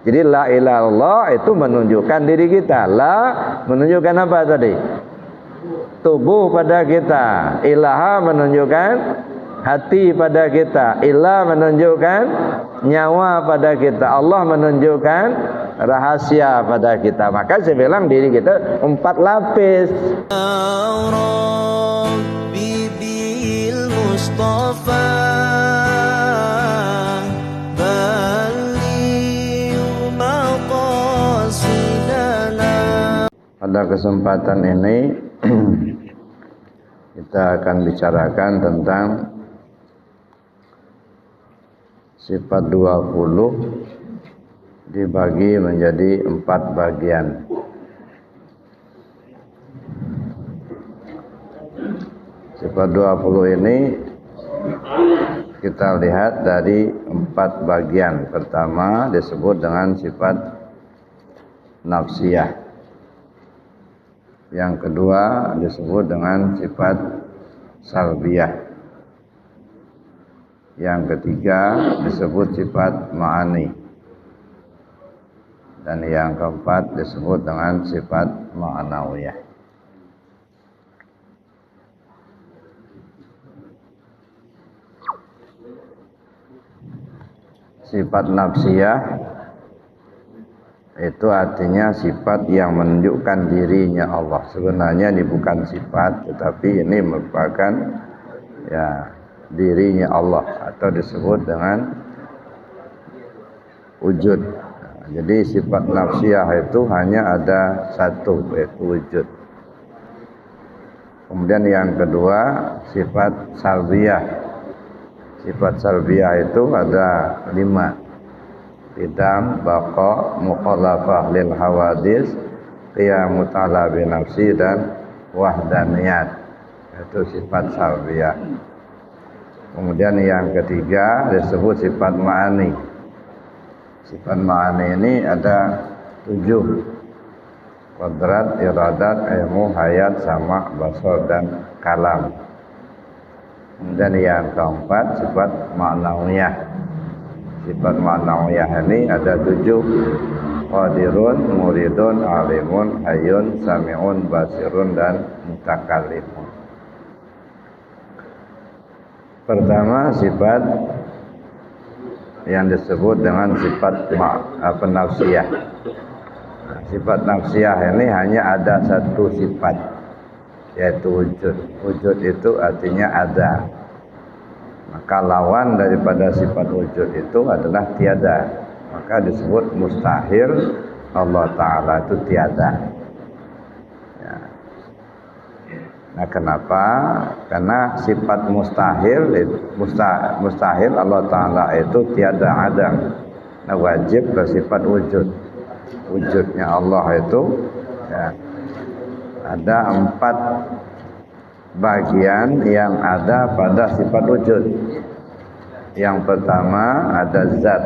Jadi la ilaha illallah itu menunjukkan diri kita. La menunjukkan apa tadi? Tubuh pada kita. Ilaha menunjukkan hati pada kita. Ilah menunjukkan nyawa pada kita. Allah menunjukkan rahasia pada kita. Maka saya bilang diri kita 4 lapis. Pada kesempatan ini kita akan bicarakan tentang sifat 20 dibagi menjadi 4 bagian. Sifat 20 ini kita lihat dari 4 bagian. Pertama disebut dengan sifat nafsiyah. Yang kedua disebut dengan sifat salbiyah. Yang ketiga disebut sifat ma'ani. Dan yang keempat disebut dengan sifat ma'nawiyah. Sifat nafsiyah itu artinya sifat yang menunjukkan dirinya Allah. Sebenarnya ini bukan sifat, tetapi ini merupakan ya dirinya Allah atau disebut dengan wujud. Jadi sifat nafsiyah itu hanya ada satu, yaitu wujud. Kemudian yang kedua sifat salbiyah. Sifat salbiyah itu ada 5. Qidam, baqa, mukhalafah lil hawadis, qiyamu ta'ala binafsi, dan wahdaniyat. Itu sifat salbiyah. Kemudian yang ketiga disebut sifat ma'ani. Sifat ma'ani ini ada 7. Qadrat, iradat, ilmu, hayat, sama, basar, dan kalam. Kemudian yang keempat sifat ma'nawiyah. Sifat ma'nawiyah ini ada 7. Qadirun, muridun, alimun, hayyun, sami'un, basirun, dan mutakallimun. Pertama sifat yang disebut dengan sifat nafsiyah. Sifat nafsiyah ini hanya ada satu sifat, yaitu wujud. Wujud itu artinya ada. Maka lawan daripada sifat wujud itu adalah tiada. Maka disebut mustahil. Allah Ta'ala itu tiada. Ya. Nah kenapa? Karena sifat mustahil Allah Ta'ala itu tiada adam. Nah wajib bersifat wujud. Wujudnya Allah itu ya, ada 4 bagian yang ada pada sifat wujud. Yang pertama ada zat.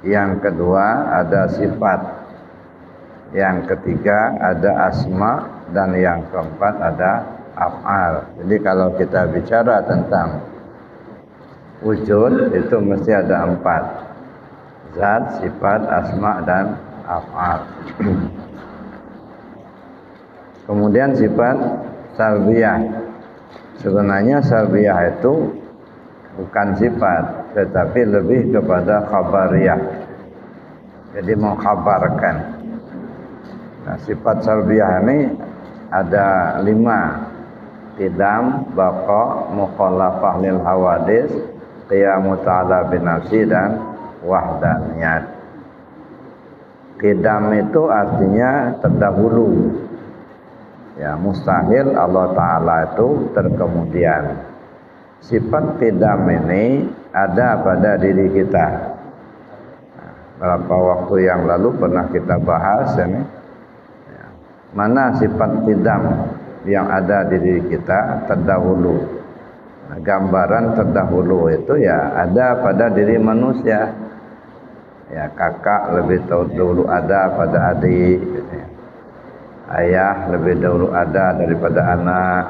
Yang kedua ada sifat. Yang ketiga ada asma. Dan yang keempat ada af'al. Jadi kalau kita bicara tentang wujud itu mesti ada 4. Zat, sifat, asma, dan af'al. Kemudian sifat salbiyah. Sebenarnya salbiyah itu bukan sifat, tetapi lebih kepada khabariyah. Jadi mengkhabarkan. Nah, sifat salbiyah ini ada 5. Qidam, baqa, mukhalafah lil hawadis, qiyamu ta'ala binafsi, dan wahdaniyat. Qidam itu artinya terdahulu. Ya, mustahil Allah Ta'ala itu terkemudian. Sifat qidam ini ada pada diri kita. Beberapa waktu yang lalu pernah kita bahas ini. Ya. Mana sifat qidam yang ada di diri kita terdahulu. Nah, gambaran terdahulu itu ya ada pada diri manusia. Ya, kakak lebih dahulu ada pada adik. Gitu ya. Ayah lebih dahulu ada daripada anak.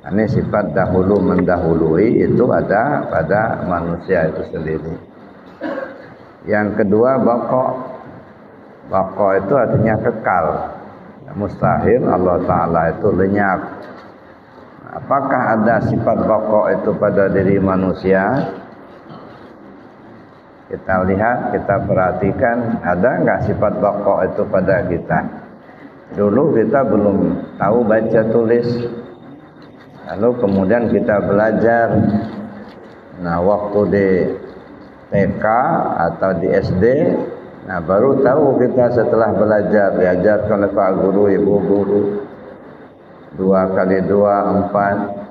Ini sifat dahulu mendahului itu ada pada manusia itu sendiri. Yang kedua baqa. Baqa itu artinya kekal. Mustahil Allah Ta'ala itu lenyap. Apakah ada sifat baqa itu pada diri manusia? Kita lihat, kita perhatikan, ada nggak sifat baqa itu pada kita? Dulu kita belum tahu baca tulis, lalu kemudian kita belajar. Nah, waktu di TK atau di SD, nah baru tahu kita setelah belajar, diajarkan oleh Pak Guru, Ibu Guru, 2 kali 2 4.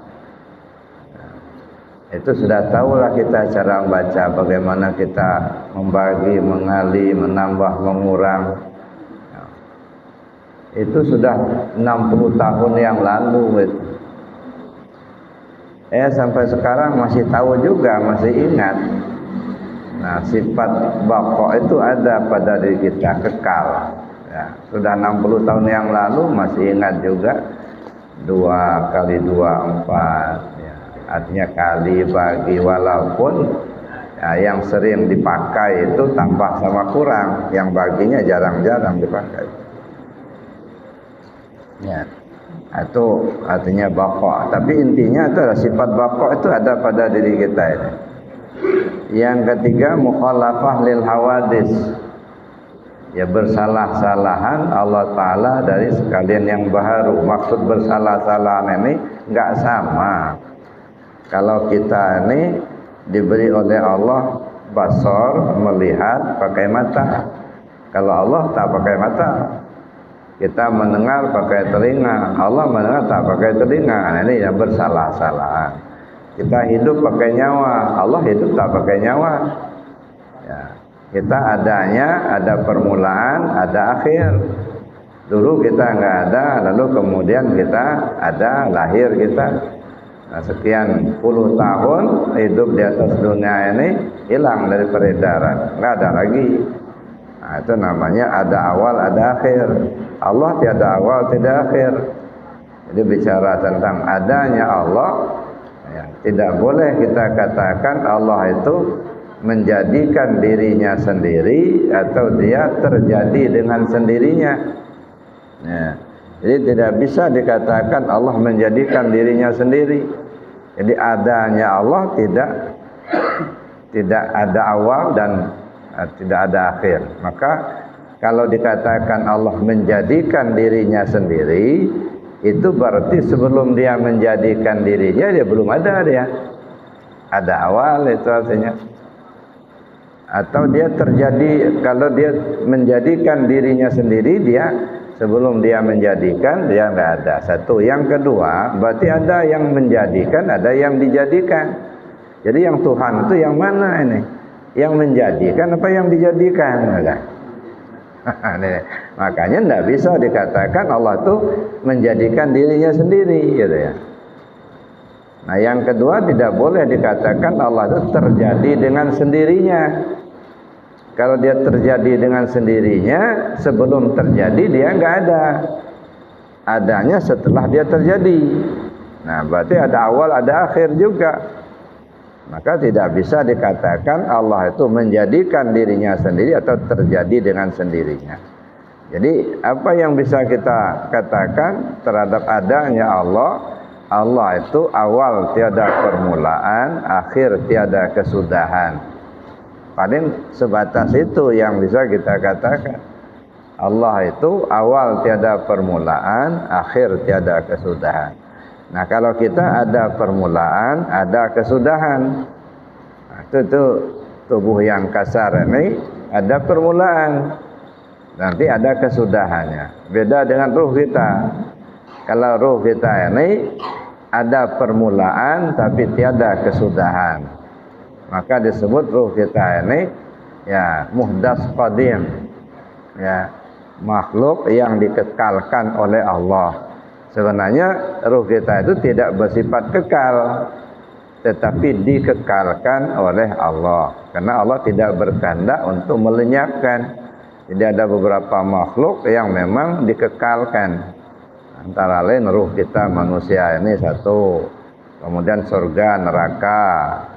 Itu sudah tahulah kita cara membaca, bagaimana kita membagi, mengali, menambah, mengurang. Itu sudah 60 tahun yang lalu itu. Sampai sekarang masih tahu juga, masih ingat. Nah, sifat baqa itu ada pada diri kita, kekal. Ya, sudah 60 tahun yang lalu masih ingat juga. 2 kali 2 4. Artinya kali, bagi, walaupun ya, yang sering dipakai itu tambah sama kurang, yang baginya jarang-jarang dipakai. Ya, itu artinya baqa. Tapi intinya itu adalah sifat baqa itu ada pada diri kita ini. Yang ketiga, mukhalafah lil hawadis. Ya, bersalah-salahan Allah Ta'ala dari sekalian yang baharu. Maksud bersalah-salahan ini enggak sama. Kalau kita ini diberi oleh Allah basar, melihat pakai mata. Kalau Allah tak pakai mata. Kita mendengar pakai telinga. Allah mendengar tak pakai telinga. Nah, ini yang bersalah-salahan. Kita hidup pakai nyawa. Allah hidup tak pakai nyawa. Ya, kita adanya, ada permulaan, ada akhir. Dulu kita enggak ada, lalu kemudian kita ada, lahir kita. Nah, sekian puluh tahun hidup di atas dunia ini, hilang dari peredaran, nggak ada lagi. Nah, itu namanya ada awal, ada akhir. Allah tiada awal, tidak akhir. Jadi bicara tentang adanya Allah, ya, tidak boleh kita katakan Allah itu menjadikan dirinya sendiri atau dia terjadi dengan sendirinya. Ya. Jadi tidak bisa dikatakan Allah menjadikan dirinya sendiri. Jadi adanya Allah tidak ada awal dan tidak ada akhir. Maka kalau dikatakan Allah menjadikan dirinya sendiri, itu berarti sebelum dia menjadikan dirinya, dia belum ada dia. Ada awal itu artinya. Atau dia terjadi, kalau dia menjadikan dirinya sendiri, dia sebelum dia menjadikan, dia nggak ada. Satu. Yang kedua, berarti ada yang menjadikan, ada yang dijadikan. Jadi yang Tuhan itu yang mana ini? Yang menjadikan apa yang dijadikan? Makanya tidak bisa dikatakan Allah itu menjadikan dirinya sendiri, gitu ya. Nah, yang kedua, tidak boleh dikatakan Allah itu terjadi dengan sendirinya. Kalau dia terjadi dengan sendirinya, sebelum terjadi dia nggak ada. Adanya setelah dia terjadi. Nah, berarti ada awal, ada akhir juga. Maka tidak bisa dikatakan Allah itu menjadikan dirinya sendiri atau terjadi dengan sendirinya. Jadi, apa yang bisa kita katakan terhadap adanya Allah? Allah itu awal tiada permulaan, akhir tiada kesudahan. Paling sebatas itu yang bisa kita katakan. Allah itu awal tiada permulaan, akhir tiada kesudahan. Nah, kalau kita ada permulaan, ada kesudahan. Nah, itu tubuh yang kasar ini ada permulaan, nanti ada kesudahannya. Beda dengan ruh kita. Kalau ruh kita ini ada permulaan tapi tiada kesudahan, maka disebut ruh kita ini ya muhdas qadim, ya makhluk yang dikekalkan oleh Allah. Sebenarnya ruh kita itu tidak bersifat kekal, tetapi dikekalkan oleh Allah, karena Allah tidak berkehendak untuk melenyapkan. Jadi ada beberapa makhluk yang memang dikekalkan. Antara lain ruh kita manusia ini satu, kemudian surga, neraka,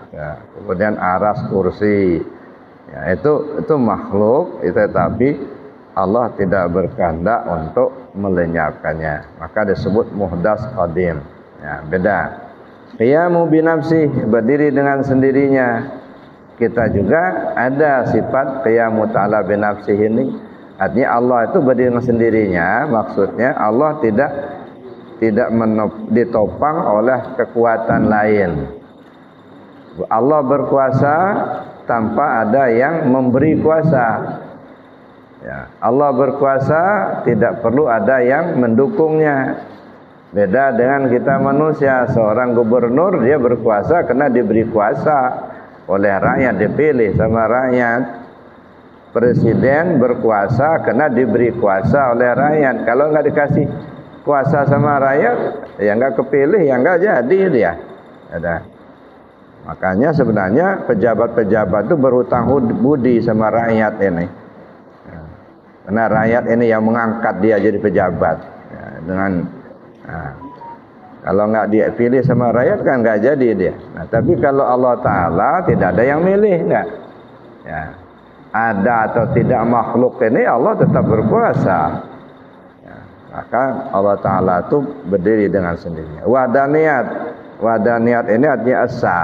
ya, kemudian aras, kursi, Ya, itu makhluk, itu tapi Allah tidak berkehendak untuk melenyapkannya. Maka disebut muhdas qadim. Ya, beda. Qiyamu binafsih, berdiri dengan sendirinya. Kita juga ada sifat qiyamu ta'ala binafsih ini. Artinya Allah itu berdiri dengan sendirinya. Maksudnya Allah tidak ditopang oleh kekuatan lain. Allah berkuasa tanpa ada yang memberi kuasa. Ya, Allah berkuasa tidak perlu ada yang mendukungnya. Beda dengan kita manusia. Seorang gubernur dia berkuasa karena diberi kuasa oleh rakyat, dipilih sama rakyat. Presiden berkuasa karena diberi kuasa oleh rakyat. Kalau nggak dikasih kuasa sama rakyat, ya nggak kepilih, ya nggak jadi dia. Ada. Makanya sebenarnya pejabat-pejabat itu berhutang budi sama rakyat ini. Ya. Karena rakyat ini yang mengangkat dia jadi pejabat. Ya, kalau nggak dia pilih sama rakyat kan nggak jadi dia. Nah, tapi kalau Allah Ta'ala tidak ada yang milih, nggak. Ya. Ada atau tidak makhluk ini Allah tetap berkuasa. Maka Allah Ta'ala itu berdiri dengan sendirinya. Wadaniyat ini artinya esa.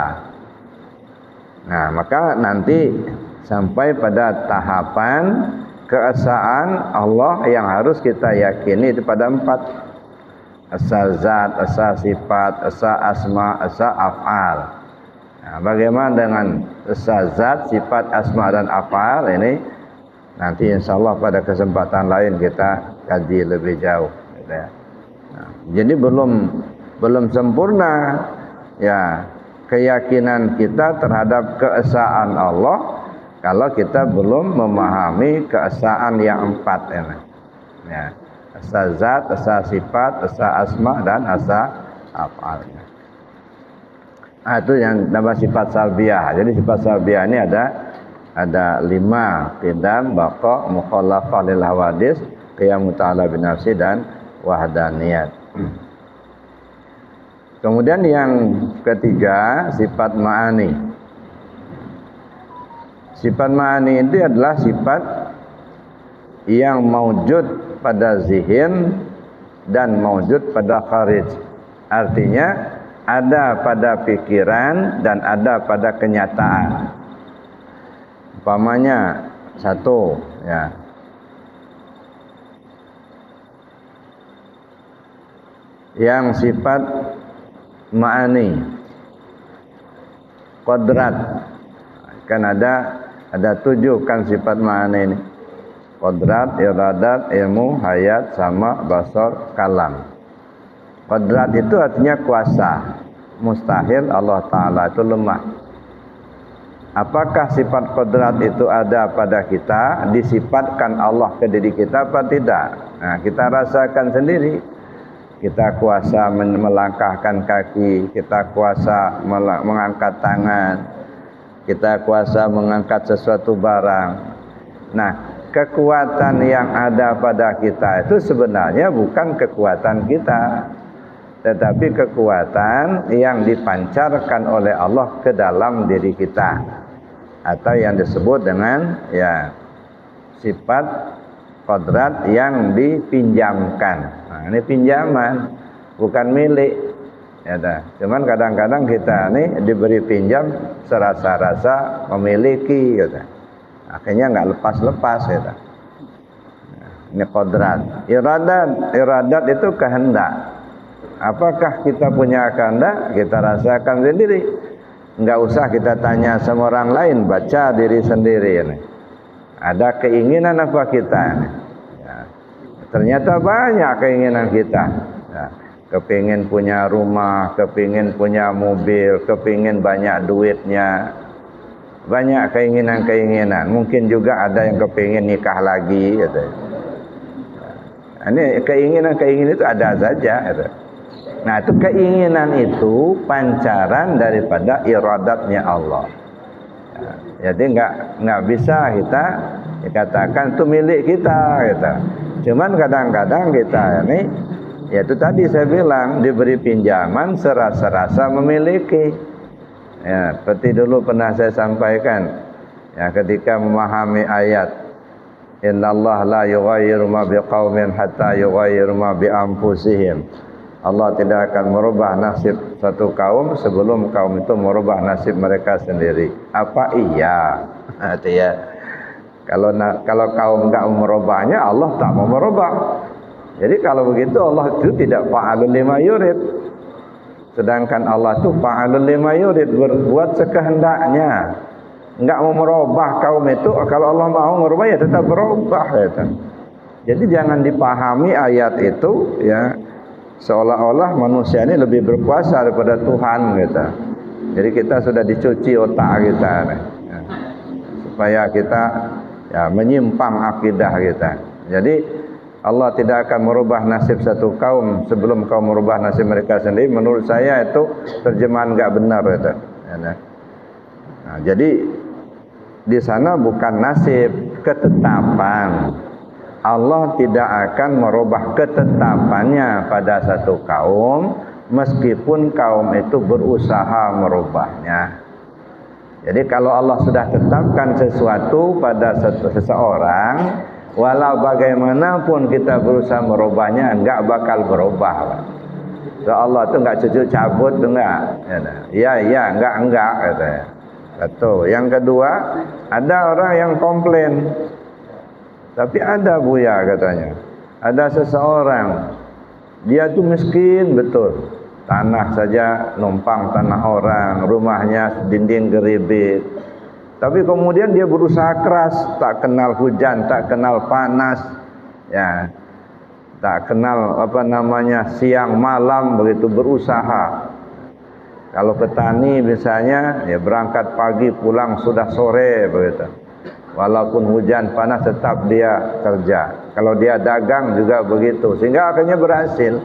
Nah, maka nanti sampai pada tahapan keesaan Allah yang harus kita yakini itu pada 4. Esa zat, esa sifat, esa asma, esa af'al. Nah, bagaimana dengan esa zat, sifat, asma dan af'al ini? Nanti insya Allah pada kesempatan lain kita kaji lebih jauh. Gitu ya. Nah, jadi belum sempurna ya keyakinan kita terhadap keesaan Allah kalau kita belum memahami keesaan yang 4 ini. Ya, esa zat, esa sifat, esa asma dan esa af'al. Nah, itu yang nama sifat salbiyah. Jadi sifat salbiyah ini ada 5, qidam, baqa, mukhallafah lil hawadis, qiyamu ta'ala binafsi dan wahdaniyat. Kemudian yang ketiga, sifat ma'ani. Sifat ma'ani itu adalah sifat yang maujud pada zihin dan maujud pada kharij. Artinya ada pada pikiran dan ada pada kenyataan. Umpamanya satu, ya, yang sifat ma'ani, qadrat, kan ada 7 kan sifat ma'ani ini. Qadrat, iradat, ilmu, hayat, sama, basar, kalam. Qadrat itu artinya kuasa. Mustahil Allah Ta'ala itu lemah. Apakah sifat qadrat itu ada pada kita? Disifatkan Allah ke diri kita apa tidak? Nah, kita rasakan sendiri. Kita kuasa melangkahkan kaki, kita kuasa mengangkat tangan, kita kuasa mengangkat sesuatu barang. Nah, kekuatan yang ada pada kita itu sebenarnya bukan kekuatan kita, tetapi kekuatan yang dipancarkan oleh Allah ke dalam diri kita. Atau yang disebut dengan ya sifat qadrat yang dipinjamkan. Nah, ini pinjaman, bukan milik. Ya dah. Cuman kadang-kadang kita ini diberi pinjam serasa-rasa memiliki, gitu. Akhirnya nggak lepas-lepas, gitu. Nah, ini qadrat. Iradat itu kehendak. Apakah kita punya kehendak? Kita rasakan sendiri. Enggak usah kita tanya sama orang lain, baca diri sendiri ini. Ada keinginan apa kita ini? Ya. Ternyata banyak keinginan kita. Ya. Kepingin punya rumah, kepingin punya mobil, kepingin banyak duitnya. Banyak keinginan-keinginan. Mungkin juga ada yang kepingin nikah lagi, gitu. Nah, ini keinginan-keinginan itu ada saja, gitu. Nah, itu keinginan itu pancaran daripada iradatnya Allah. Ya, jadi nggak bisa kita dikatakan itu milik kita, gitu. Cuman kadang-kadang kita ini, ya itu tadi saya bilang diberi pinjaman serasa-rasa memiliki. Ya, seperti dulu pernah saya sampaikan, Ya, ketika memahami ayat innallaha la yughayyiru ma biqaumin hatta yughayyiru ma bi anfusihim. Allah tidak akan merubah nasib satu kaum sebelum kaum itu merubah nasib mereka sendiri. Apa iya? Artinya kalau kaum enggak merubahnya, Allah tak mau merubah. Jadi kalau begitu Allah itu tidak fa'alul lima yurid. Sedangkan Allah itu fa'alul lima yurid, berbuat sekehendaknya. Enggak mau merubah kaum itu, kalau Allah mau merubah ya tetap berubah gitu. Jadi jangan dipahami ayat itu ya seolah-olah manusia ini lebih berkuasa daripada Tuhan gitu. Jadi kita sudah dicuci otak kita ya, supaya kita ya menyimpang akidah kita. Jadi Allah tidak akan merubah nasib satu kaum sebelum kaum merubah nasib mereka sendiri. Menurut saya itu terjemahan enggak benar gitu. Ya. Nah, jadi di sana bukan nasib, ketetapan. Allah tidak akan merubah ketetapannya pada satu kaum meskipun kaum itu berusaha merubahnya. Jadi kalau Allah sudah tetapkan sesuatu pada seseorang, walau bagaimanapun kita berusaha merubahnya, enggak bakal berubah. So Allah itu enggak cucu cabut, enggak. Ya, enggak katanya. Satu. Yang kedua, ada orang yang komplain. Tapi ada Buya katanya. Ada seseorang, dia tuh miskin betul. Tanah saja numpang tanah orang, rumahnya dinding geribit. Tapi kemudian dia berusaha keras, tak kenal hujan, tak kenal panas. Ya. Tak kenal siang malam, begitu berusaha. Kalau petani misalnya ya berangkat pagi pulang sudah sore begitu. Walaupun hujan panas tetap dia kerja. Kalau dia dagang juga begitu. Sehingga akhirnya berhasil.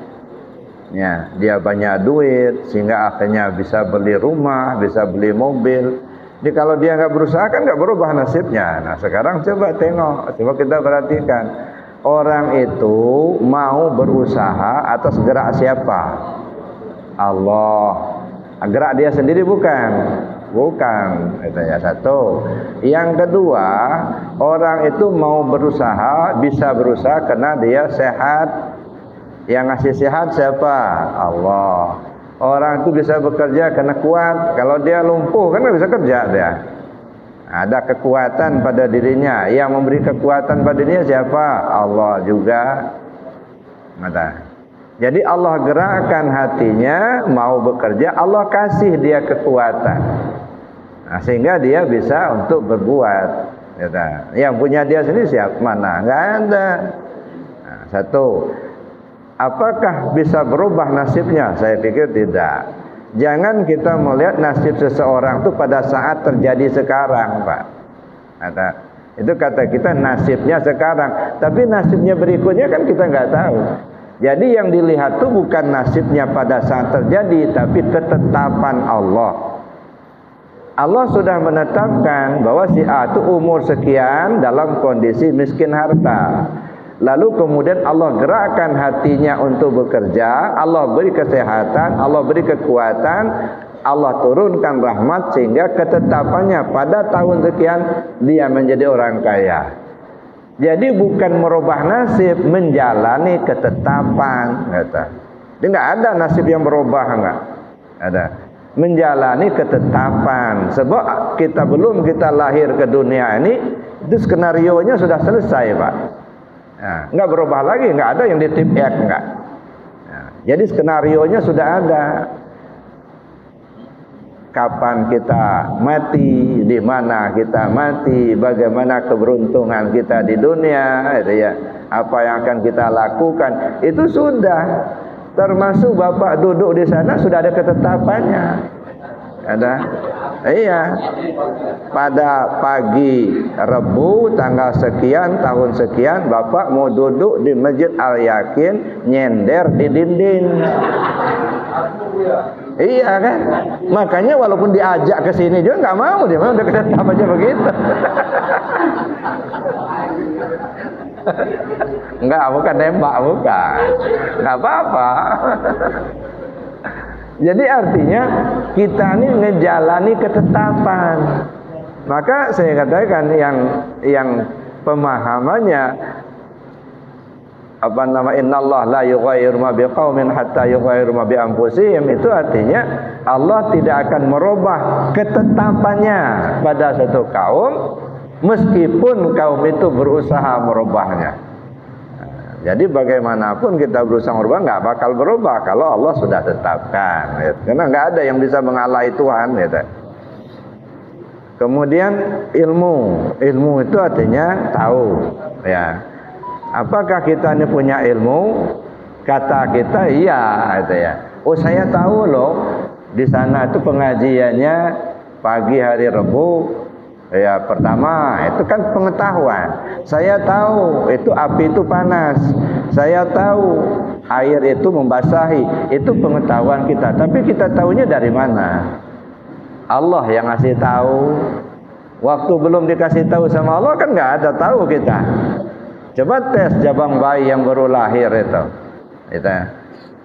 Ya, dia banyak duit sehingga akhirnya bisa beli rumah, bisa beli mobil. Jadi kalau dia nggak berusaha kan nggak berubah nasibnya. Nah sekarang coba tengok, coba kita perhatikan. Orang itu mau berusaha atas gerak siapa? Allah. Gerak dia sendiri bukan, itu ya satu. Yang kedua, orang itu mau berusaha, bisa berusaha karena dia sehat. Yang ngasih sehat siapa? Allah. Orang itu bisa bekerja karena kuat. Kalau dia lumpuh kan nggak bisa kerja dia. Ada kekuatan pada dirinya. Yang memberi kekuatan pada dirinya siapa? Allah juga. Mata. Jadi Allah gerakkan hatinya mau bekerja, Allah kasih dia kekuatan. Nah, sehingga dia bisa untuk berbuat. Yang punya dia sendiri siapa? Mana? Enggak ada. Nah, satu. Apakah bisa berubah nasibnya? Saya pikir tidak. Jangan kita melihat nasib seseorang itu pada saat terjadi sekarang, Pak. Itu kata kita nasibnya sekarang. Tapi nasibnya berikutnya kan kita nggak tahu. Jadi yang dilihat itu bukan nasibnya pada saat terjadi, tapi ketetapan Allah. Allah sudah menetapkan bahwa si A itu umur sekian dalam kondisi miskin harta. Lalu kemudian Allah gerakkan hatinya untuk bekerja, Allah beri kesehatan, Allah beri kekuatan, Allah turunkan rahmat sehingga ketetapannya pada tahun sekian dia menjadi orang kaya. Jadi bukan merubah nasib, menjalani ketetapan, kata. Jadi enggak ada nasib yang berubah, enggak ada. Menjalani ketetapan. Sebab belum kita lahir ke dunia ini, itu skenarionya sudah selesai, Pak. Nah, enggak berubah lagi, enggak ada yang ditip enggak. Nah, jadi skenarionya sudah ada. Kapan kita mati, di mana kita mati, bagaimana keberuntungan kita di dunia, itu ya. Apa yang akan kita lakukan, itu sudah. Termasuk Bapak duduk di sana sudah ada ketetapannya. Ada. Iya. Pada pagi Rebu tanggal sekian tahun sekian Bapak mau duduk di Masjid Al-Yakin, nyender di dinding. Iya kan? Makanya walaupun diajak ke sini juga nggak mau, dia memang udah ketetapan aja begitu. Enggak, bukan nembak, bukan. Enggak apa-apa. Jadi artinya kita ini ngejalani ketetapan. Maka saya katakan yang pemahamannya innallah la yughayyiru ma biqaumin hatta yughayyiru ma bi anfusihim, itu artinya Allah tidak akan merubah ketetapannya pada satu kaum meskipun kaum itu berusaha merubahnya. Jadi bagaimanapun kita berusaha merubah nggak bakal berubah kalau Allah sudah tetapkan, gitu. Karena nggak ada yang bisa mengalahi Tuhan, gitu. Kemudian ilmu itu artinya tahu, ya. Apakah kita ini punya ilmu? Kata kita iya, gitu ya. Oh, saya tahu loh, di sana itu pengajiannya pagi hari Rabu. Ya, pertama itu kan pengetahuan. Saya tahu itu api itu panas. Saya tahu air itu membasahi. Itu pengetahuan kita. Tapi kita tahunya dari mana? Allah yang ngasih tahu. Waktu belum dikasih tahu sama Allah kan nggak ada tahu kita. Coba tes jabang bayi yang baru lahir itu.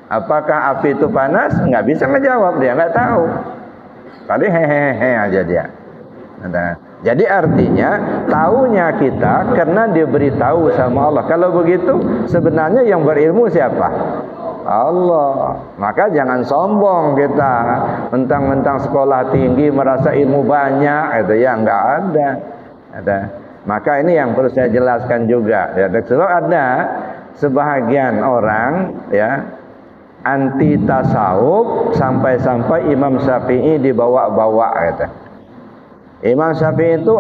Apakah api itu panas? Nggak bisa ngejawab, dia nggak tahu. Tadi hehehe aja dia. Jadi artinya tahunya kita karena diberitahu sama Allah. Kalau begitu sebenarnya yang berilmu siapa? Allah. Maka jangan sombong kita mentang-mentang sekolah tinggi merasa ilmu banyak, itu ya nggak ada. Maka ini yang perlu saya jelaskan juga. Ya, kalau ada sebahagian orang ya anti tasawuf sampai-sampai Imam Syafi'i dibawa-bawa, gitu. Imam Syafi'i itu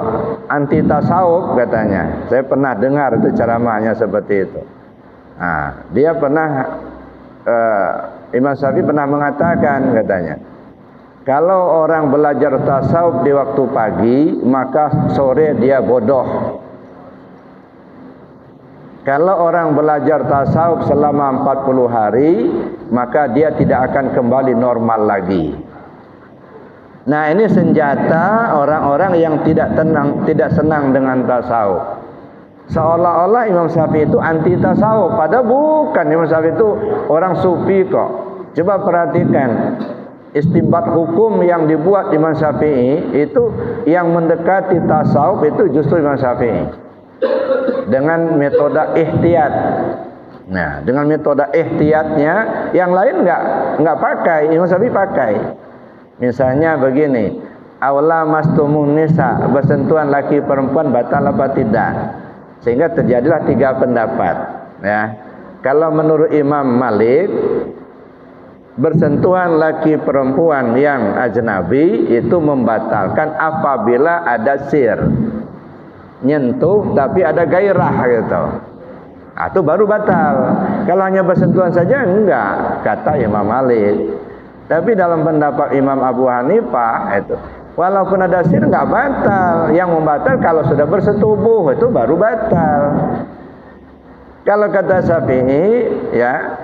anti tasawuf katanya. Saya pernah dengar itu ceramahnya seperti itu. Nah, dia pernah Imam Syafi'i pernah mengatakan katanya, kalau orang belajar tasawuf di waktu pagi, maka sore dia bodoh. Kalau orang belajar tasawuf selama 40 hari, maka dia tidak akan kembali normal lagi. Nah, ini senjata orang-orang yang tidak senang dengan tasawuf. Seolah-olah Imam Syafi'i itu anti tasawuf, padahal bukan. Imam Syafi'i itu orang sufi kok. Coba perhatikan istinbat hukum yang dibuat Imam Syafi'i itu yang mendekati tasawuf itu justru Imam Syafi'i dengan metode ihtiyat. Nah, dengan metode ihtiyatnya yang lain nggak pakai, Imam Syafi'i pakai. Misalnya begini, awla mastumun nisa, bersentuhan laki perempuan batal apa tidak? Sehingga terjadilah 3 pendapat, ya. Kalau menurut Imam Malik, bersentuhan laki perempuan yang ajnabi itu membatalkan apabila ada sir, nyentuh tapi ada gairah, gitu. Itu baru batal. Kalau hanya bersentuhan saja enggak, kata Imam Malik. Tapi dalam pendapat Imam Abu Hanifah itu walaupun ada sir nggak batal. Yang membatal kalau sudah bersetubuh itu baru batal. Kalau kata Syafi'i, ya,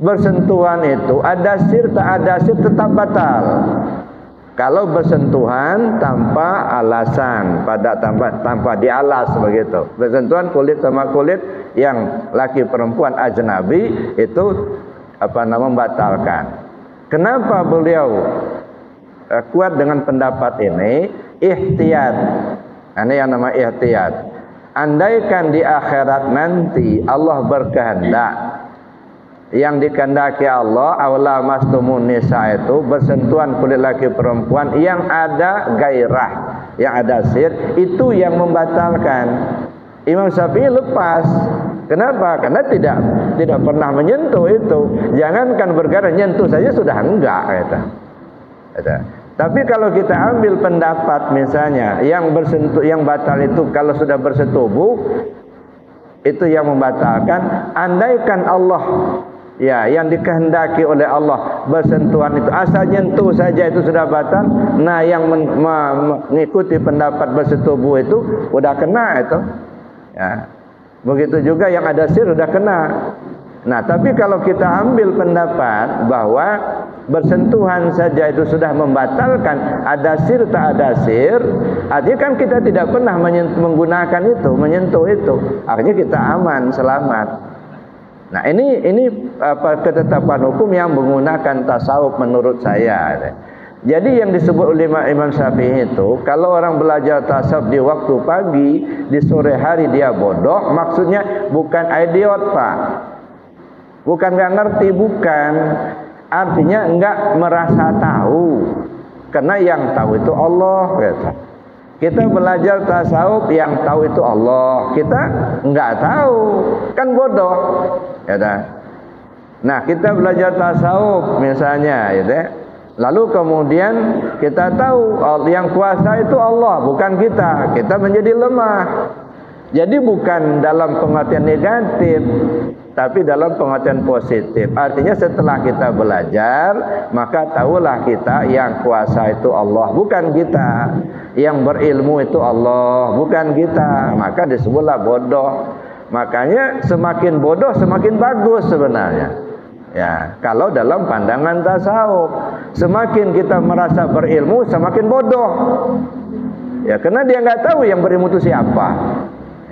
bersentuhan itu ada sir tak ada sir tetap batal. Kalau bersentuhan tanpa alasan, tanpa dialas begitu. Bersentuhan kulit sama kulit yang laki perempuan ajnabi itu membatalkan. Kenapa beliau kuat dengan pendapat ini? Ihtiyat. Ini yang nama ihtiyat. Andaikan di akhirat nanti Allah berkehendak, yang dikehendaki Allah awla mastumun nisa itu bersentuhan kulit laki perempuan yang ada gairah, yang ada sir, itu yang membatalkan. Imam Syafi'i lepas. Kenapa? Karena tidak pernah menyentuh itu. Jangankan berkara nyentuh saja sudah enggak, kata. Tapi kalau kita ambil pendapat misalnya yang bersentuh, yang batal itu kalau sudah bersetubuh itu yang membatalkan. Andaikan Allah, ya, yang dikehendaki oleh Allah bersentuhan itu asal nyentuh saja itu sudah batal. Nah, yang mengikuti pendapat bersetubuh itu udah kena itu, ya. Begitu juga yang ada sir sudah kena. Nah, tapi kalau kita ambil pendapat bahwa bersentuhan saja itu sudah membatalkan, ada sir tak ada sir, artinya kan kita tidak pernah menggunakan itu, menyentuh itu, akhirnya kita aman, selamat. Nah, ini ketetapan hukum yang menggunakan tasawuf menurut saya. Jadi yang disebut oleh Imam Syafi'i itu, kalau orang belajar tasawuf di waktu pagi, di sore hari dia bodoh, maksudnya bukan idiot, Pak. Bukan nggak ngerti, bukan. Artinya nggak merasa tahu. Karena yang tahu itu Allah, gitu. Kita belajar tasawuf, yang tahu itu Allah. Kita nggak tahu, kan bodoh, gitu. Nah, kita belajar tasawuf misalnya, gitu ya. Lalu kemudian kita tahu yang kuasa itu Allah, bukan kita. Kita menjadi lemah. Jadi bukan dalam pengertian negatif, tapi dalam pengertian positif. Artinya setelah kita belajar, maka tahulah kita yang kuasa itu Allah, bukan kita. Yang berilmu itu Allah, bukan kita. Maka disebutlah bodoh. Makanya semakin bodoh semakin bagus sebenarnya. Ya, kalau dalam pandangan tasawuf, semakin kita merasa berilmu, semakin bodoh. Ya, karena dia nggak tahu yang berilmu itu siapa.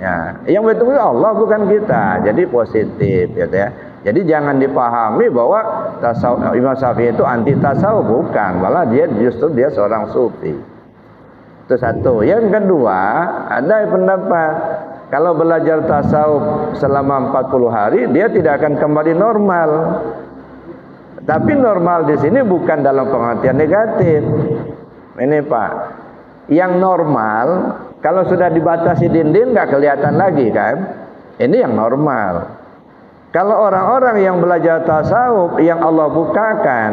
Ya, yang betul Allah, bukan kita. Jadi positif, gitu ya. Jadi jangan dipahami bahwa tasawuf Imam Syafi'i itu anti tasawuf, bukan. Malah justru dia seorang sufi. Itu satu. Yang kedua, ada pendapat kalau belajar tasawuf selama 40 hari, dia tidak akan kembali normal. Tapi normal di sini bukan dalam pengertian negatif. Ini Pak, yang normal kalau sudah dibatasi dinding nggak kelihatan lagi kan? Ini yang normal. Kalau orang-orang yang belajar tasawuf yang Allah bukakan,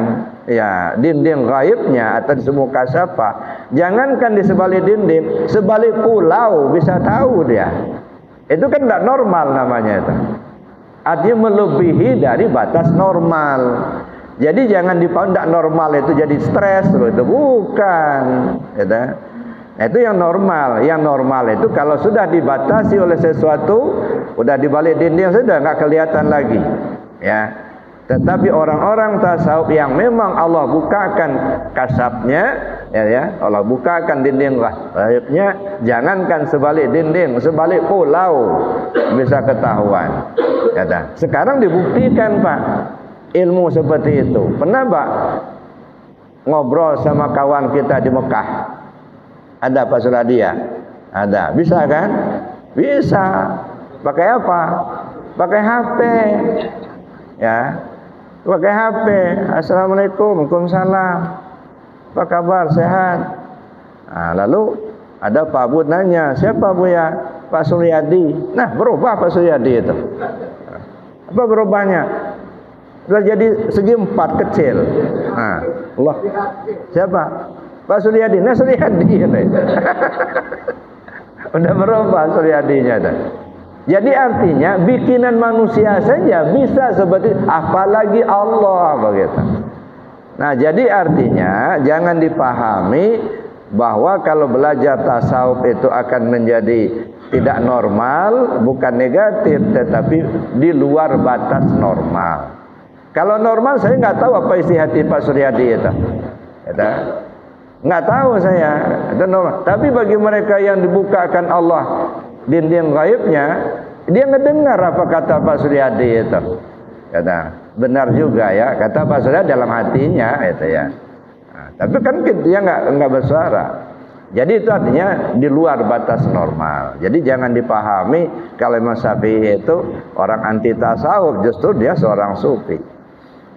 ya dinding gaibnya atau disebut kasyafah, jangankan di sebalik dinding, sebalik pulau bisa tahu dia. Itu kan tidak normal namanya itu. Artinya melebihi dari batas normal. Jadi jangan dipandang tidak normal itu jadi stres, itu bukan. Gitu. Nah, itu yang normal. Yang normal itu kalau sudah dibatasi oleh sesuatu, udah dibalik dinding sudah nggak kelihatan lagi. Ya. Tetapi orang-orang tasawuf yang memang Allah bukakan kasabnya, ya, Allah bukakan dinding gaibnya, jangankan sebalik dinding, sebalik pulau bisa ketahuan. Kata. Sekarang dibuktikan Pak, ilmu seperti itu. Pernah Pak ngobrol sama kawan kita di Mekah? Ada Pak Suradia? Ada. Bisa kan? Bisa. Pakai apa? Pakai HP. Ya. Pakai HP. Assalamualaikum, waalaikumsalam. Apa kabar? Sehat? Nah, lalu ada Pak Bu nanya, siapa Bu ya? Pak Suryadi. Nah, berubah Pak Suryadi itu. Apa berubahnya? Sudah jadi segi 4 kecil. Nah, Allah. Siapa? Pak Suryadi. Nah, Suryadi. Udah berubah Suryadinya dah. Jadi artinya bikinan manusia saja bisa seperti apalagi Allah begitu. Nah, jadi artinya jangan dipahami bahwa kalau belajar tasawuf itu akan menjadi tidak normal, bukan negatif, tetapi di luar batas normal. Kalau normal saya nggak tahu apa isi hati Pak Suryadi itu. Nggak tahu saya, itu normal. Tapi bagi mereka yang dibukakan Allah dinding gaibnya, dia ngedengar apa kata Pak Suryadi itu. Kata, benar juga ya, kata Pak Suryadi dalam hatinya itu ya. Nah, tapi kan dia nggak bersuara. Jadi itu artinya di luar batas normal. Jadi jangan dipahami kalau Imam Syafi'i itu orang anti tasawuf, justru dia seorang sufi.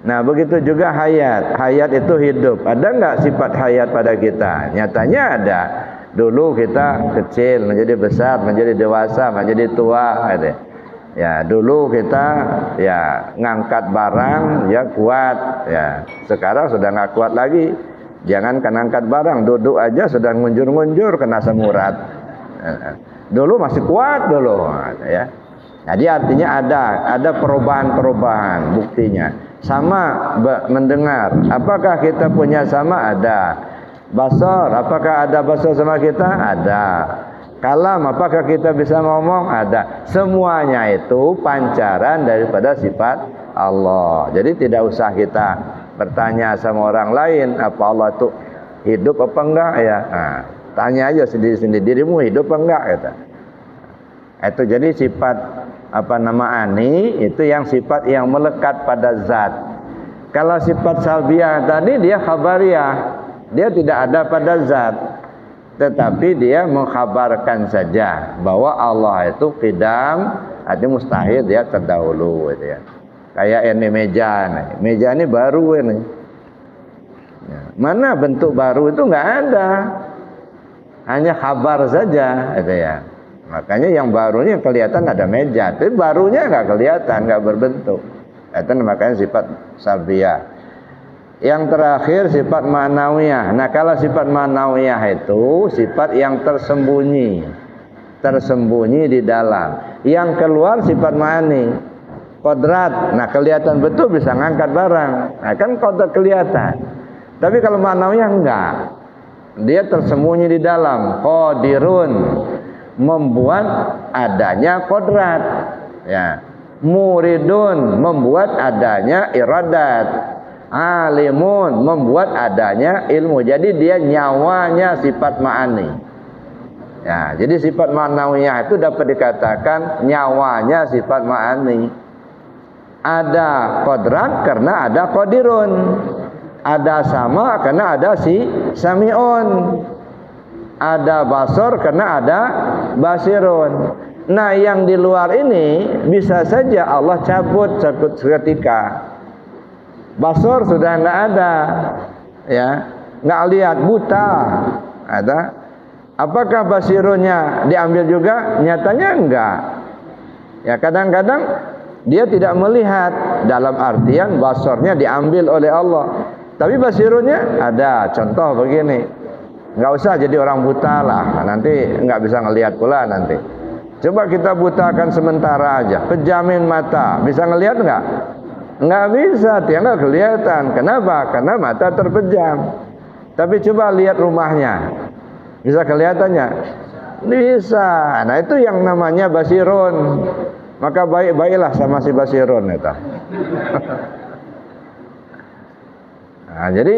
Nah, begitu juga hayat. Hayat itu hidup. Ada nggak sifat hayat pada kita? Nyatanya ada. Dulu kita kecil, menjadi besar, menjadi dewasa, menjadi tua. Ya, dulu kita ya ngangkat barang, ya kuat. Ya, sekarang sudah nggak kuat lagi. Jangankan angkat barang, duduk aja sudah ngunjur-ngunjur kena semurat. Dulu masih kuat dulu, ya. Jadi artinya ada perubahan-perubahan buktinya. Sama mendengar. Apakah kita punya sama? Ada. Basar, apakah ada basar sama kita? Ada. Kalam, apakah kita bisa ngomong? Ada. Semuanya itu pancaran daripada sifat Allah. Jadi tidak usah kita bertanya sama orang lain, apa Allah itu hidup apa enggak ya? Nah, tanya aja sendiri-sendiri, dirimu hidup apa enggak? Gitu. Itu jadi sifat ani itu yang sifat yang melekat pada zat. Kalau sifat salbiah tadi dia khabariyah, Dia tidak ada pada zat, tetapi dia mengkhabarkan saja bahwa Allah itu qidam, artinya mustahil dia terdahulu gitu ya. Kayak ini meja nih. Meja ini baru ini. Ya. Mana bentuk baru itu nggak ada. Hanya kabar saja gitu ya. Makanya yang barunya kelihatan ada meja, tapi barunya nggak kelihatan, nggak berbentuk. Itu makanya sifat salbiyah. Yang terakhir sifat ma'nawiyah. Nah, kalau sifat ma'nawiyah itu sifat yang tersembunyi. Tersembunyi di dalam. Yang keluar sifat ma'ani. Kodrat, nah kelihatan betul bisa ngangkat barang. Nah kan kodrat kelihatan. Tapi kalau ma'nawiyah enggak. Dia tersembunyi di dalam. Qadirun, membuat adanya kodrat. Ya. Muridun, membuat adanya iradat. Alimun, membuat adanya ilmu. Jadi dia nyawanya sifat ma'ani. Ya, jadi sifat ma'nawiyah itu dapat dikatakan nyawanya sifat ma'ani. Ada kodrat karena ada qadirun. Ada sama karena ada sami'un. Ada basor karena ada basirun. Nah, yang di luar ini bisa saja Allah cabut seketika. Basor sudah enggak ada. Ya, enggak lihat, buta. Ada. Apakah basirunnya diambil juga? Nyatanya enggak. Ya, kadang-kadang dia tidak melihat, dalam artian basornya diambil oleh Allah. Tapi basirunnya ada. Contoh begini, nggak usah jadi orang buta lah, nanti nggak bisa ngelihat pula nanti. Coba kita butakan sementara aja, pejamin mata, bisa ngelihat nggak? Nggak bisa, dia nggak kelihatan. Kenapa? Karena mata terpejam. Tapi coba lihat rumahnya, bisa kelihatannya? Bisa. Nah itu yang namanya basirun. Maka baik-baiklah sama si basirun itu. Nah, jadi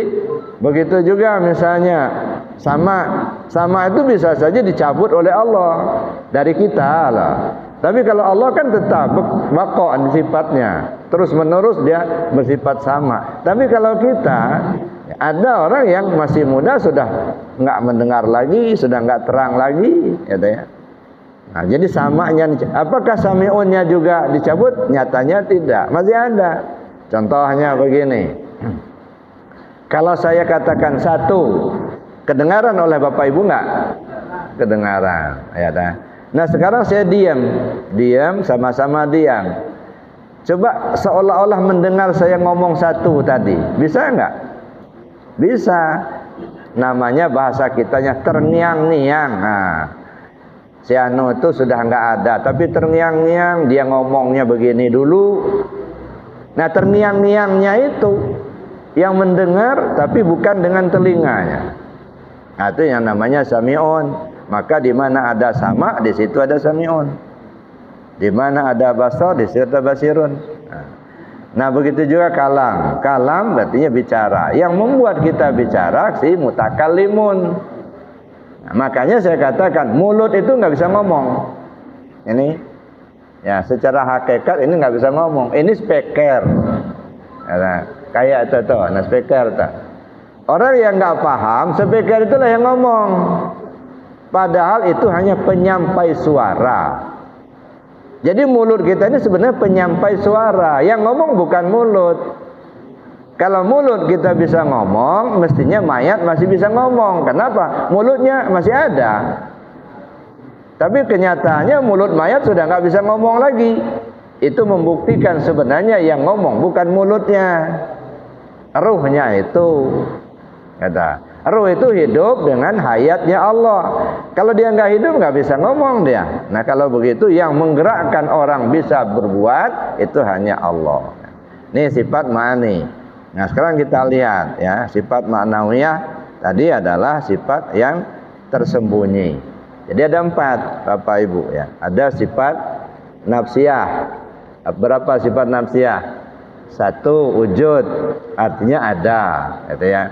begitu juga misalnya sama itu bisa saja dicabut oleh Allah dari kita lah. Tapi kalau Allah kan tetap baqa sifatnya, terus menerus dia bersifat sama. Tapi kalau kita, ada orang yang masih muda sudah nggak mendengar lagi, sudah nggak terang lagi, gitu ya. Nah, jadi samanya, apakah sami'unnya juga dicabut? Nyatanya tidak, masih ada. Contohnya begini, kalau saya katakan satu, kedengaran oleh Bapak Ibu enggak? Kedengaran, ya dah. Nah sekarang saya diam, sama-sama diam. Coba seolah-olah mendengar saya ngomong satu tadi, bisa enggak? Bisa. Namanya bahasa kitanya terngiang-ngiang. Nah, si anu itu sudah enggak ada, tapi terngiang-ngiang, dia ngomongnya begini dulu. Nah terngiang-ngiangnya itu yang mendengar tapi bukan dengan telinganya. Nah, itu yang namanya sami'un. Maka di mana ada sama, di situ ada sami'un. Di mana ada basar, di situ ada basirun. Nah, begitu juga kalam. Kalam berarti bicara. Yang membuat kita bicara si mutakallimun. Nah, makanya saya katakan mulut itu nggak bisa ngomong. Ini, ya secara hakikat ini nggak bisa ngomong. Ini speaker. Nah, kayak itu tuh, nah speaker tuh. Orang yang nggak paham, speaker itulah yang ngomong. Padahal itu hanya penyampai suara. Jadi mulut kita ini sebenarnya penyampai suara. Yang ngomong bukan mulut. Kalau mulut kita bisa ngomong, mestinya mayat masih bisa ngomong. Kenapa? Mulutnya masih ada. Tapi kenyataannya mulut mayat sudah nggak bisa ngomong lagi. Itu membuktikan sebenarnya yang ngomong bukan mulutnya, ruhnya itu. Kata, ruh itu hidup dengan hayatnya Allah. Kalau dia nggak hidup nggak bisa ngomong dia. Nah kalau begitu yang menggerakkan orang bisa berbuat itu hanya Allah. Ini sifat ma'ani. Nah sekarang kita lihat ya, sifat ma'nawiyah tadi adalah sifat yang tersembunyi. Jadi ada 4 Bapak Ibu ya. Ada sifat nafsiyah. Berapa sifat nafsiyah? 1 wujud, artinya ada, gitu ya.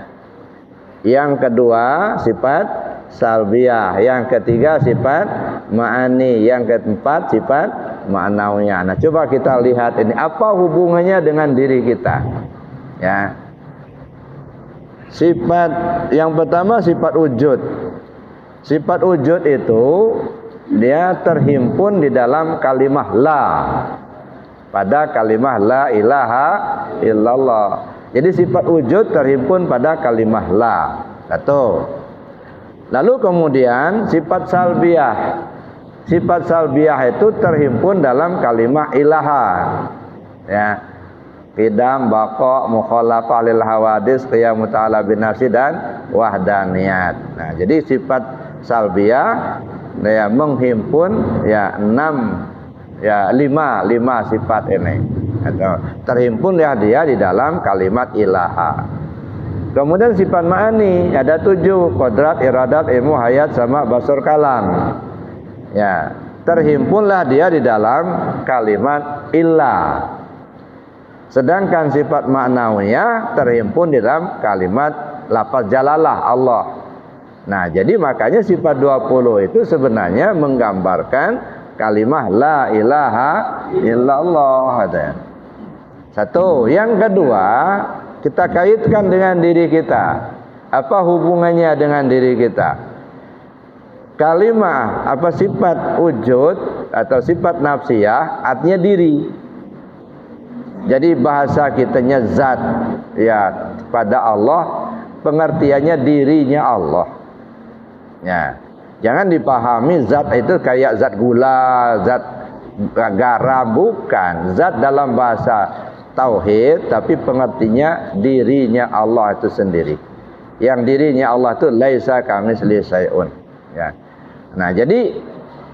Yang kedua sifat salbiyah, yang ketiga sifat ma'ani, yang keempat sifat ma'nawiyah. Nah, coba kita lihat ini apa hubungannya dengan diri kita. Ya. Sifat yang pertama sifat wujud. Sifat wujud itu dia terhimpun di dalam kalimah la. Pada kalimah la ilaha illallah. Jadi sifat wujud terhimpun pada kalimah la. Satu. Lalu kemudian sifat salbiyah. Sifat salbiyah itu terhimpun dalam kalimah ilaha. Ya. Qidam, baqa, mukhalafah lil hawadis, qiyam ta'ala bin nafsi dan wahdaniyat. Nah, jadi sifat salbiyah ya menghimpun ya 5 sifat ini. Atau terhimpun ya dia di dalam kalimat ilaha. Kemudian sifat ma'ani ada 7, qadrat, iradat, ilmu, hayat, sama, basar, kalam. Ya, terhimpunlah dia di dalam kalimat illah. Sedangkan sifat ma'nawiyah terhimpun di dalam kalimat lafaz jalalah Allah. Nah, jadi makanya sifat 20 itu sebenarnya menggambarkan kalimah la ilaha illallah. Satu, yang kedua kita kaitkan dengan diri kita. Apa hubungannya dengan diri kita? Kalimah apa sifat wujud atau sifat nafsiyah artinya diri. Jadi bahasa kitanya zat ya pada Allah pengertiannya dirinya Allah. Ya. Jangan dipahami zat itu kayak zat gula, zat garam, bukan. Zat dalam bahasa tauhid tapi pengertinya dirinya Allah itu sendiri. Yang dirinya Allah itu laisa kamitslihi syai'un. Ya. Nah, jadi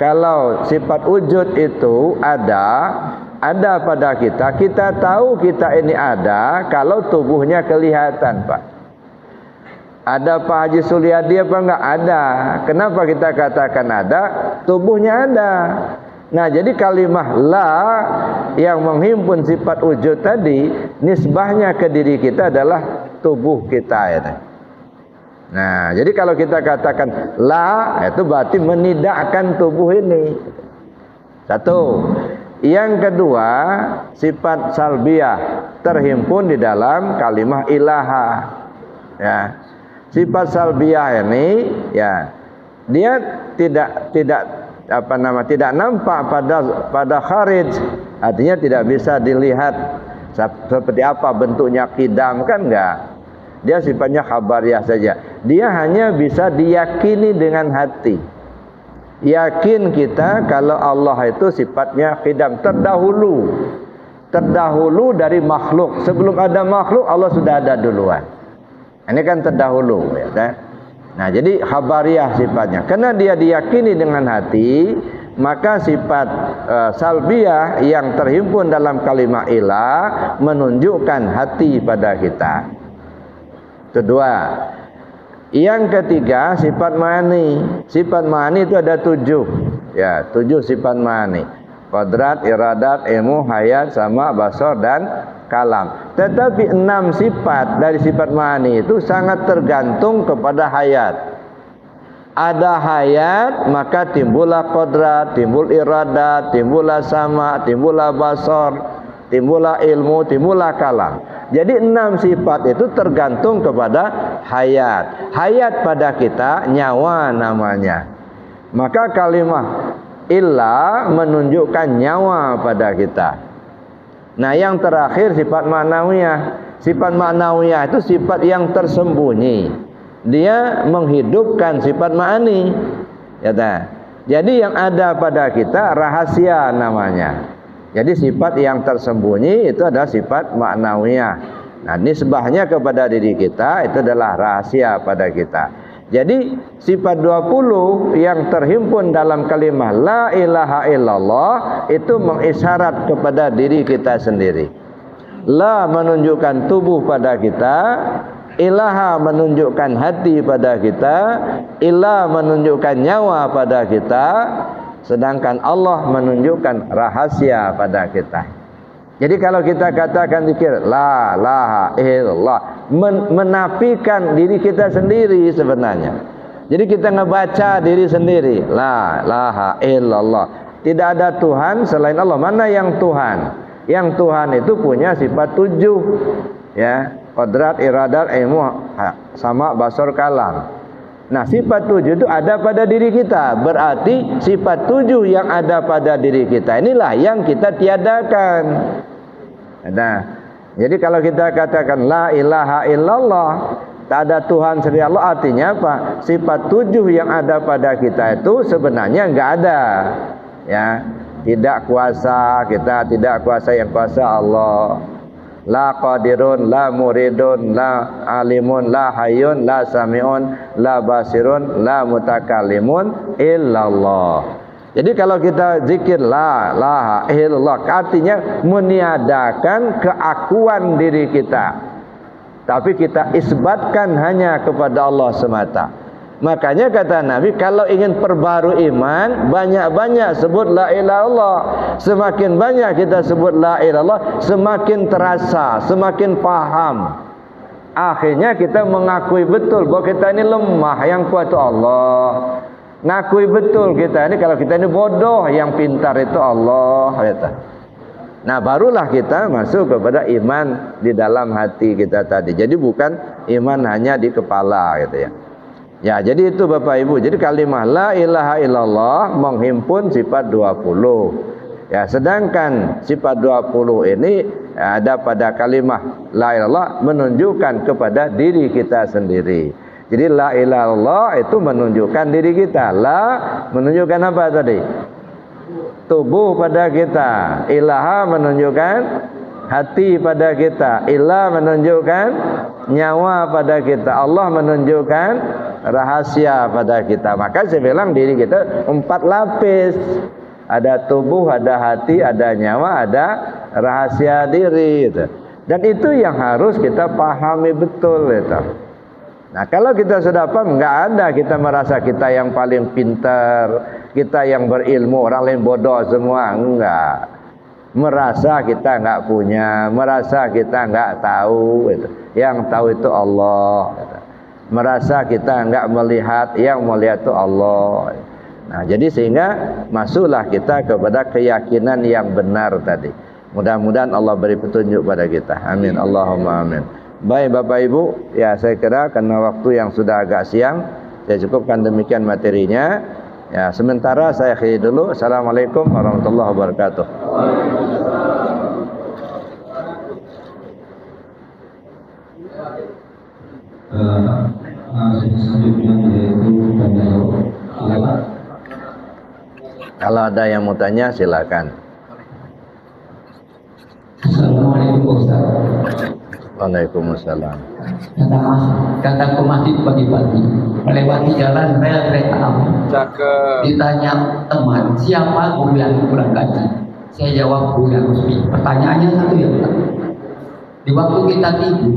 kalau sifat wujud itu ada pada kita, kita tahu kita ini ada kalau tubuhnya kelihatan, Pak. Ada Pak Haji Suliadi apa enggak? Ada. Kenapa kita katakan ada? Tubuhnya ada. Nah, jadi kalimah la yang menghimpun sifat wujud tadi, nisbahnya ke diri kita adalah tubuh kita ini. Nah, jadi kalau kita katakan la, itu berarti menidakkan tubuh ini. Satu. Yang kedua, sifat salbiyah terhimpun di dalam kalimah ilaha. Ya. Sifat salbiyah ini ya dia tidak nampak pada kharij, artinya tidak bisa dilihat seperti apa bentuknya qidam, kan enggak. Dia sifatnya khabariyah saja. Dia hanya bisa diyakini dengan hati. Yakin kita kalau Allah itu sifatnya qidam, terdahulu dari makhluk. Sebelum ada makhluk Allah sudah ada duluan. Ini kan terdahulu ya kan? Nah, jadi khabariyah sifatnya. Karena dia diyakini dengan hati, maka sifat salbiyah yang terhimpun dalam kalimat ilah menunjukkan hati pada kita. Kedua, yang ketiga sifat ma'ani. Sifat ma'ani itu ada 7. Ya, 7 sifat ma'ani. Qadrat, iradat, ilmu, hayat, sama, basar dan kalam. Tetapi 6 sifat dari sifat ma'ani itu sangat tergantung kepada hayat. Ada hayat maka timbullah qadrat, timbul iradat, timbullah sama, timbullah basar, timbullah ilmu, timbullah kalam. Jadi 6 sifat itu tergantung kepada hayat. Hayat pada kita nyawa namanya. Maka kalimah illa menunjukkan nyawa pada kita. Nah, yang terakhir sifat ma'nawiyah. Sifat ma'nawiyah itu sifat yang tersembunyi. Dia menghidupkan sifat ma'ani. Ya tak? Jadi yang ada pada kita rahasia namanya. Jadi sifat yang tersembunyi itu adalah sifat ma'nawiyah. Nah, nisbahnya kepada diri kita itu adalah rahasia pada kita. Jadi sifat 20 yang terhimpun dalam kalimah la ilaha illallah itu mengisyarat kepada diri kita sendiri. La menunjukkan tubuh pada kita, ilaha menunjukkan hati pada kita, ilah menunjukkan nyawa pada kita, sedangkan Allah menunjukkan rahasia pada kita. Jadi kalau kita katakan zikir la ilaha illallah, menafikan diri kita sendiri sebenarnya. Jadi kita ngebaca diri sendiri, la ilaha illallah. Tidak ada Tuhan selain Allah. Mana yang Tuhan? Yang Tuhan itu punya sifat 7. Ya. Qadrat, iradat, ilmu, sama, basar, kalam. Nah, sifat 7 itu ada pada diri kita. Berarti sifat 7 yang ada pada diri kita inilah yang kita tiadakan. Nah, jadi kalau kita katakan la ilaha illallah, tak ada Tuhan selain Allah, artinya apa? Sifat 7 yang ada pada kita itu sebenarnya enggak ada. Ya, tidak kuasa, kita tidak kuasa yang kuasa Allah. La qadirun, la muridun, la alimun, la hayyun, la sami'un, la basirun, la mutakallimun illallah. Jadi kalau kita zikir la ilaha illallah, artinya meniadakan keakuan diri kita, tapi kita isbatkan hanya kepada Allah semata. Makanya kata Nabi, kalau ingin perbaru iman, banyak-banyak sebut la ilaha illallah. Semakin banyak kita sebut la ilaha illallah, semakin terasa, semakin paham. Akhirnya kita mengakui betul bahwa kita ini lemah, yang kuat itu Allah. Ngakui betul kita ini, kalau kita ini bodoh, yang pintar itu Allah. Nah, barulah kita masuk kepada iman di dalam hati kita tadi. Jadi bukan iman hanya di kepala gitu ya. Ya, jadi itu Bapak Ibu. Jadi kalimat la ilaha illallah menghimpun sifat 20. Ya, sedangkan sifat 20 ini ada pada kalimat la ilallah menunjukkan kepada diri kita sendiri. Jadi la ilaha illallah itu menunjukkan diri kita. La menunjukkan apa tadi? Tubuh pada kita. Ilaha menunjukkan hati pada kita. Ilah menunjukkan nyawa pada kita. Allah menunjukkan rahasia pada kita. Maka saya bilang diri kita 4 lapis. Ada tubuh, ada hati, ada nyawa, ada rahasia diri gitu. Dan itu yang harus kita pahami betul gitu. Nah, kalau kita sudah paham, nggak ada kita merasa kita yang paling pintar, kita yang berilmu, orang lain bodoh semua, enggak. Merasa kita nggak punya, merasa kita nggak tahu gitu. Yang tahu itu Allah gitu. Merasa kita nggak melihat, yang melihat itu Allah. Nah, jadi sehingga masuklah kita kepada keyakinan yang benar tadi. Mudah-mudahan Allah beri petunjuk pada kita. Amin. Allahumma amin. Baik Bapak Ibu, ya saya kira karena waktu yang sudah agak siang, saya cukupkan demikian materinya. Ya, sementara saya akhiri dulu. Assalamualaikum warahmatullahi wabarakatuh. Kalau ada yang mau tanya silakan. Assalamualaikum Ustaz. Waalaikumsalam. Datang ke masjid pagi-pagi, melewati jalan rel kereta api. Ditanya teman, siapa guru yang kurang gaji? Saya jawab guru yang resmi. Pertanyaannya satu ya Ustaz. Di waktu kita tidur,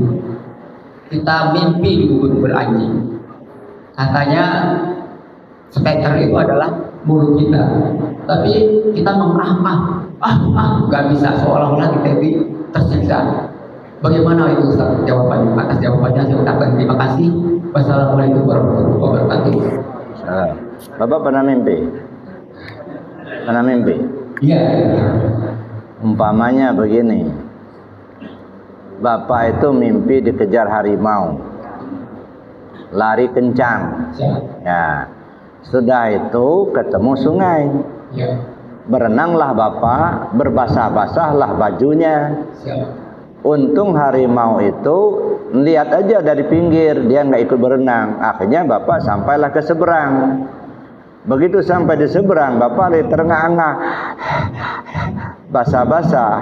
kita mimpi dikubur beranjing. Katanya spekter itu adalah mulut kita, tapi kita nggak bisa, seolah-olah kita itu tersiksa. Bagaimana itu Ustaz jawabannya? Atas jawabannya saya ucapkan terima kasih. Wassalamualaikum warahmatullahi wabarakatuh. Bapak pernah mimpi? Pernah mimpi? Iya. Umpamanya begini, Bapak itu mimpi dikejar harimau, lari kencang. Ya. Sudah itu ketemu sungai. Ya. Berenanglah Bapak, berbasah-basahlah bajunya. Siap. Untung harimau itu lihat aja dari pinggir, dia nggak ikut berenang. Akhirnya Bapak sampailah ke seberang. Begitu sampai di seberang, Bapak lagi terengah-engah, basah-basah.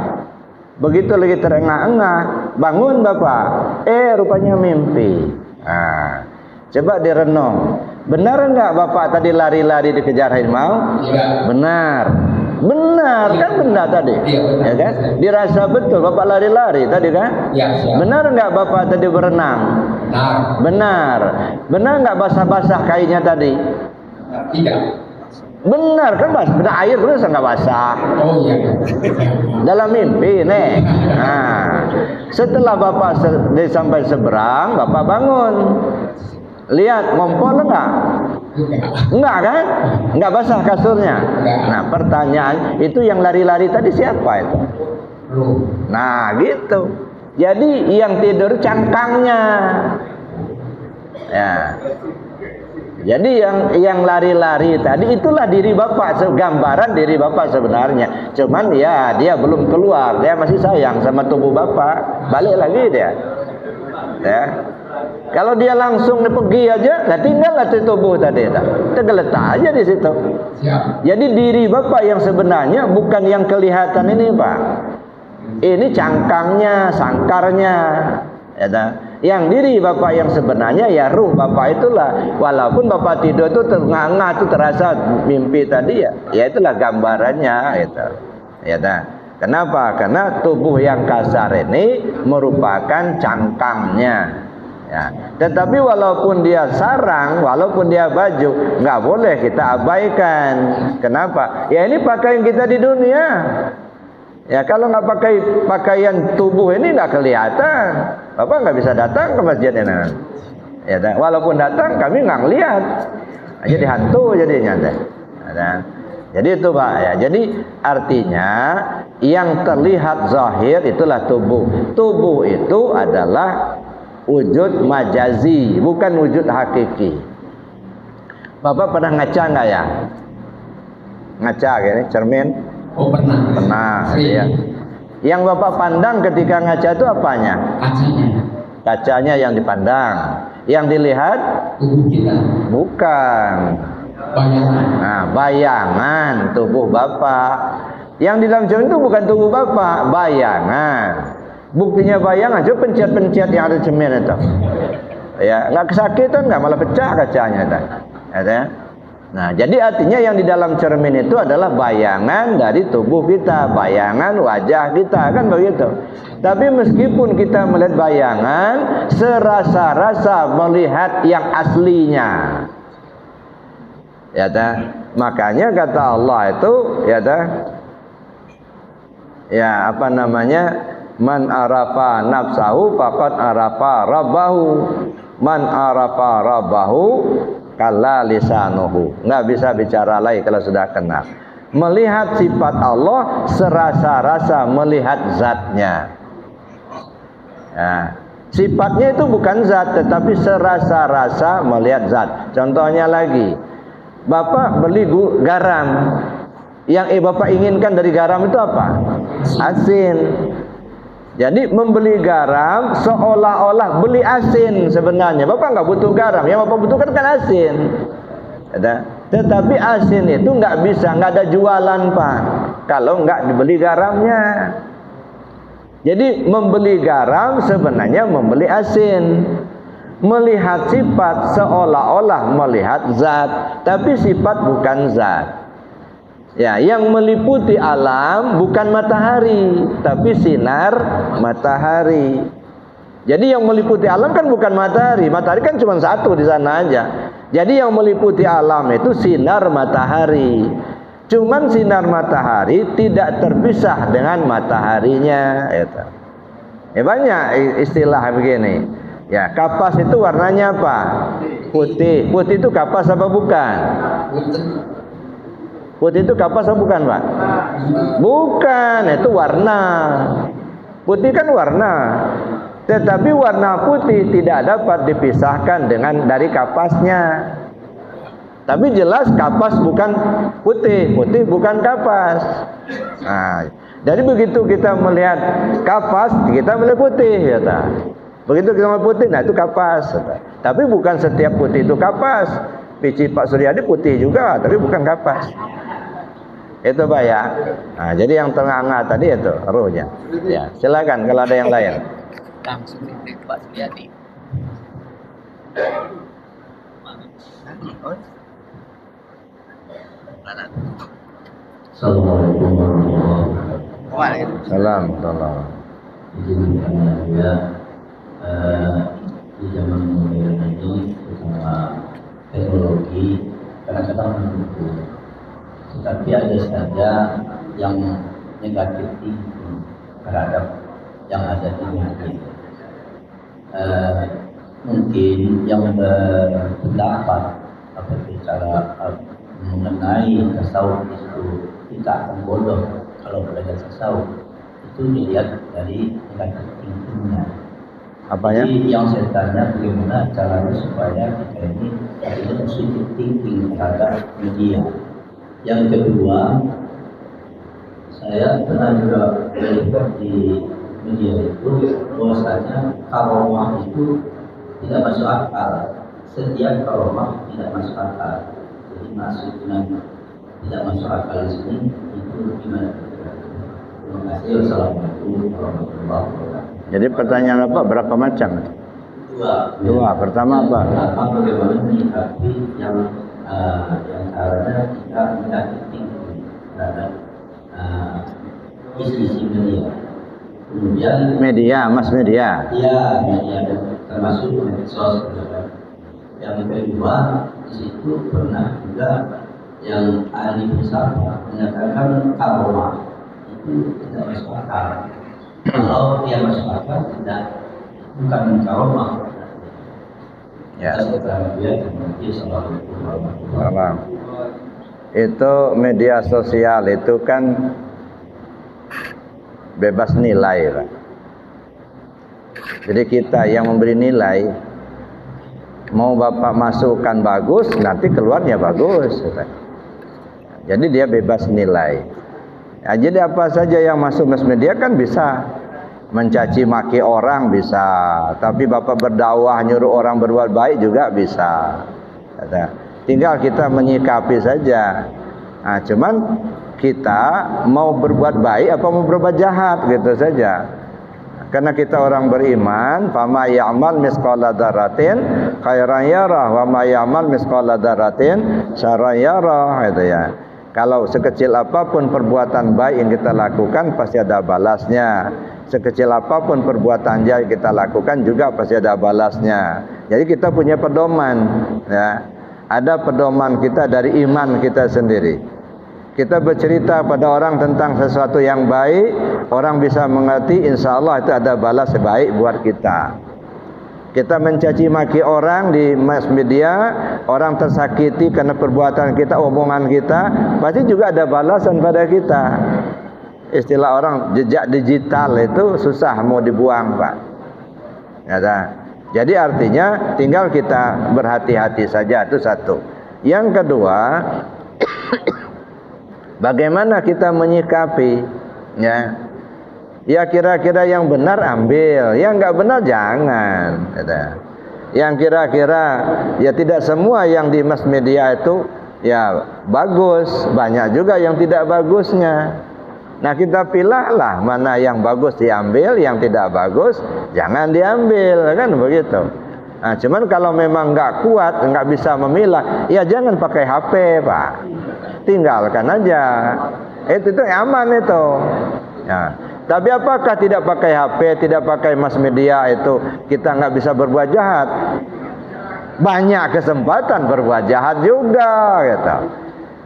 Begitu lagi terengah-engah, bangun Bapak, rupanya mimpi. Nah, coba direnung. Benar enggak Bapak tadi lari-lari dikejar harimau? Iya. Benar. Benar kan benda tadi? Iya, benar. Ya kan? Dirasa betul Bapak lari-lari tadi kan? Iya, siap. Benar enggak Bapak tadi berenang? Benar. Benar. Benar enggak basah-basah kainnya tadi? Tidak. Benar kan benda air terus enggak basah. Oh iya. Dalam mimpi nih. Nah, setelah Bapak sampai seberang, Bapak bangun. Lihat ngompol enggak? Enggak kan? Enggak basah kasurnya. Nah, pertanyaan itu yang lari-lari tadi siapa itu? Nah, gitu. Jadi yang tidur cangkangnya. Ya. Jadi yang lari-lari tadi itulah diri Bapak, gambaran diri Bapak sebenarnya. Cuman ya dia belum keluar, dia masih sayang sama tubuh Bapak. Balik lagi dia. Ya. Kalau dia langsung pergi aja, nggak tinggal lah tubuh tadi, tergeletak aja di situ. Jadi diri Bapak yang sebenarnya bukan yang kelihatan ini, Pak. Ini cangkangnya, sangkarnya. Ya, yang diri Bapak yang sebenarnya ya ruh Bapak itulah. Walaupun Bapak tidur itu ternganga itu terasa mimpi tadi ya itulah gambarannya gitu. Ya, kenapa? Karena tubuh yang kasar ini merupakan cangkangnya. Ya. Tetapi walaupun dia sarang, walaupun dia baju, nggak boleh kita abaikan. Kenapa? Ya ini pakaian kita di dunia. Ya kalau nggak pakai pakaian tubuh ini nggak kelihatan, Bapak nggak bisa datang ke masjid ini. Ya, walaupun datang kami nggak ngelihat, jadi hantu jadinya. Jadi itu Pak ya. Jadi artinya yang terlihat zahir itulah tubuh. Tubuh itu adalah wujud majazi, bukan wujud hakiki. Bapak pernah ngaca nggak ya? Ngaca gini, cermin? Oh pernah. Pernah. Ya. Yang Bapak pandang ketika ngaca itu apanya? Kacanya. Kacanya yang dipandang. Yang dilihat? Tubuh kita. Bukan. Bayangan. Nah, bayangan tubuh Bapak. Yang di dalam cermin itu bukan tubuh Bapak, bayangan. Buktinya bayangan, coba pencet-pencet yang ada cermin itu. Ya, nggak kesakitan nggak, malah pecah kacanya itu. Ya. Nah, jadi artinya yang di dalam cermin itu adalah bayangan dari tubuh kita, bayangan wajah kita, kan begitu. Tapi meskipun kita melihat bayangan, serasa-rasa melihat yang aslinya. Ya makanya kata Allah itu, ya apa namanya? Man arafa nafsahu faqad arafa rabbahu. Man arafa rabbahu kalla lisanuhu. Nggak bisa bicara lagi kalau sudah kenal. Melihat sifat Allah serasa-rasa melihat zatnya. Ya. Sifatnya itu bukan zat, tetapi serasa-rasa melihat zat. Contohnya lagi, Bapak beli garam. Yang Bapak inginkan dari garam itu apa? Asin. Jadi membeli garam seolah-olah beli asin sebenarnya. Bapak nggak butuh garam, yang Bapak butuhkan kan asin. Tetapi asin itu nggak bisa, nggak ada jualan Pak, kalau nggak dibeli garamnya. Jadi membeli garam sebenarnya membeli asin. Melihat sifat seolah-olah melihat zat, tapi sifat bukan zat. Ya, yang meliputi alam bukan matahari, tapi sinar matahari. Jadi yang meliputi alam kan bukan matahari. Matahari kan cuma satu di sana aja. Jadi yang meliputi alam itu sinar matahari. Cuman sinar matahari tidak terpisah dengan mataharinya. Ya, banyak istilah begini. Ya, kapas itu warnanya apa? Putih. Putih itu kapas apa bukan? Putih itu kapas atau bukan Pak? Bukan, itu warna. Putih kan warna. Tetapi warna putih tidak dapat dipisahkan dari kapasnya. Tapi jelas kapas bukan putih, putih bukan kapas. Nah, jadi begitu kita melihat kapas, kita melihat putih, ya tak? Begitu kita melihat putih, nah itu kapas. Tapi bukan setiap putih itu kapas. Pici Pak Suryadi putih juga, tapi bukan kapas. Itu Pak ya. Nah, jadi yang tengah-tengah tadi itu ruhnya. Ya, silakan kalau ada yang lain. Langsung di Pak Suryadi. Assalamualaikum warahmatullahi wabarakatuh. Salam. Izinkan saya di zaman modern ini bersama teknologi kadang-kadang mendukung, tetapi ada saja yang negatif terhadap yang ada di dunia. Mungkin yang berpendapat atau bicara mengenai tasawuf itu kita akan bodoh kalau belajar tasawuf, itu dilihat dari negatif thinkingnya. Apanya? Jadi yang saya tanya bagaimana caranya supaya kita ini ada positive thinking terhadap media. Yang kedua, saya pernah juga melihat di media itu bahwasanya karomah itu tidak masuk akal. Setiap karomah tidak masuk akal. Jadi masuk dengan tidak masuk akal di sini itu gimana? Terima kasih. Wassalamualaikum warahmatullahi wabarakatuh. Jadi pertanyaan apa? Berapa macam? Dua. Pertama apa? Bagaimana menyikapi yang caranya kita negatif terhadap isi-isi media. Kemudian Media, mas media. iya, media termasuk medsos. Yang kedua, di situ pernah juga yang ahli filsafat menyatakan karomah itu tidak masuk akal. Kalau dia masuk akal tidak bukan karomah. Ya. Assalamualaikum. Itu media sosial itu kan bebas nilai, Pak. Jadi kita yang memberi nilai, mau Bapak masukkan bagus, nanti keluarnya bagus. Pak. Jadi dia bebas nilai. Ya, jadi apa saja yang masuk mass media kan bisa mencaci maki orang bisa, tapi Bapak berdakwah nyuruh orang berbuat baik juga bisa. Tinggal kita menyikapi saja. Nah, cuman kita mau berbuat baik apa mau berbuat jahat gitu saja. Karena kita orang beriman, fama ya'mal misqala dzarratin khairan yarah wa ma ya'mal misqala dzarratin syarran yarah, gitu ya. Kalau sekecil apapun perbuatan baik yang kita lakukan pasti ada balasnya. Sekecil apapun perbuatan jahat kita lakukan juga pasti ada balasnya. Jadi kita punya pedoman, ya. Ada pedoman kita dari iman kita sendiri. Kita bercerita pada orang tentang sesuatu yang baik, orang bisa mengerti, insya Allah itu ada balas baik buat kita. Kita mencaci maki orang di mass media, orang tersakiti karena perbuatan kita, omongan kita, pasti juga ada balasan pada kita. Istilah orang jejak digital itu susah mau dibuang, Pak. Ya, jadi artinya tinggal kita berhati-hati saja, itu satu. Yang kedua, bagaimana kita menyikapi, ya? Ya kira-kira yang benar ambil, yang nggak benar jangan. Yang kira-kira ya tidak semua yang di mass media itu ya bagus, banyak juga yang tidak bagusnya. Nah kita pilihlah mana yang bagus diambil, yang tidak bagus jangan diambil, kan begitu. Nah cuman kalau memang nggak kuat, nggak bisa memilah, ya jangan pakai HP, Pak. Tinggalkan aja. Itu aman itu. Ya. Tapi apakah tidak pakai HP, tidak pakai mass media itu kita nggak bisa berbuat jahat? Banyak kesempatan berbuat jahat juga, gitu.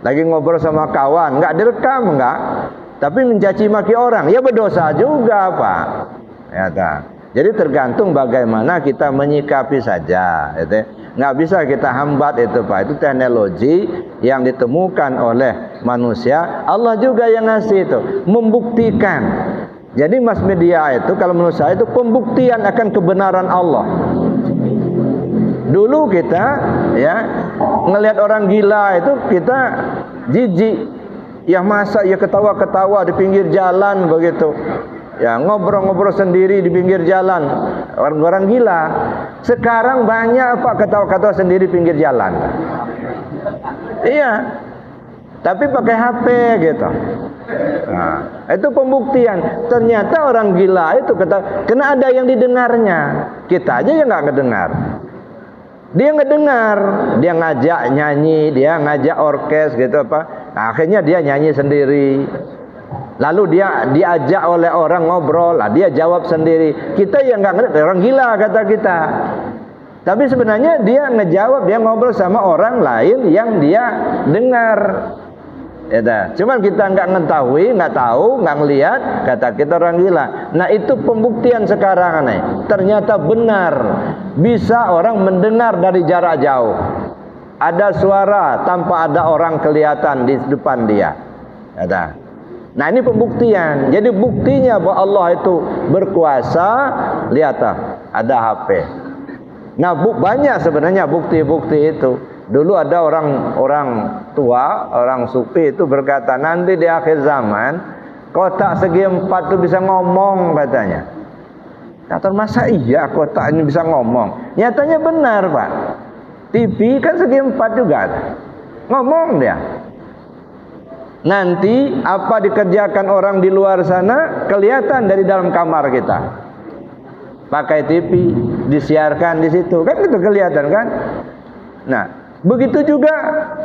Lagi ngobrol sama kawan, nggak direkam, nggak. Tapi mencaci maki orang, ya berdosa juga, Pak. Ya, jadi tergantung bagaimana kita menyikapi saja, gitu. Nggak bisa kita hambat itu, Pak. Itu teknologi yang ditemukan oleh manusia. Allah juga yang ngasih itu, membuktikan. Jadi mass media itu kalau menurut saya itu pembuktian akan kebenaran Allah. Dulu kita ya ngelihat orang gila itu kita jijik. Ya masa ya ketawa-ketawa di pinggir jalan begitu. Ya ngobrol-ngobrol sendiri di pinggir jalan. Orang-orang gila. Sekarang banyak Pak ketawa-ketawa sendiri di pinggir jalan. Iya. Tapi pakai HP gitu. Nah, itu pembuktian. Ternyata orang gila itu kena ada yang didengarnya. Kita aja yang nggak ngedengar. Dia ngedengar, dia ngajak nyanyi, dia ngajak orkes gitu apa. Nah, akhirnya dia nyanyi sendiri. Lalu dia diajak oleh orang ngobrol, lah dia jawab sendiri. Kita yang nggak ngerti, orang gila kata kita. Tapi sebenarnya dia ngejawab, dia ngobrol sama orang lain yang dia dengar. Ya, cuman kita nggak ngetahui, nggak tahu, nggak ngelihat, kata kita orang gila. Nah itu pembuktian sekarang nih. Ternyata benar, bisa orang mendengar dari jarak jauh. Ada suara tanpa ada orang kelihatan di depan dia. Ya, Nah ini pembuktian. Jadi buktinya bahwa Allah itu berkuasa. Lihat ada HP. Nah banyak sebenarnya bukti-bukti itu. Dulu ada orang tua, orang sufi itu berkata, nanti di akhir zaman kotak segi 4 itu bisa ngomong katanya. Kata masa iya kotak ini bisa ngomong? Nyatanya benar Pak. TV kan segi 4 juga ngomong dia. Nanti apa dikerjakan orang di luar sana kelihatan dari dalam kamar kita. Pakai TV disiarkan di situ kan itu kelihatan kan. Nah begitu juga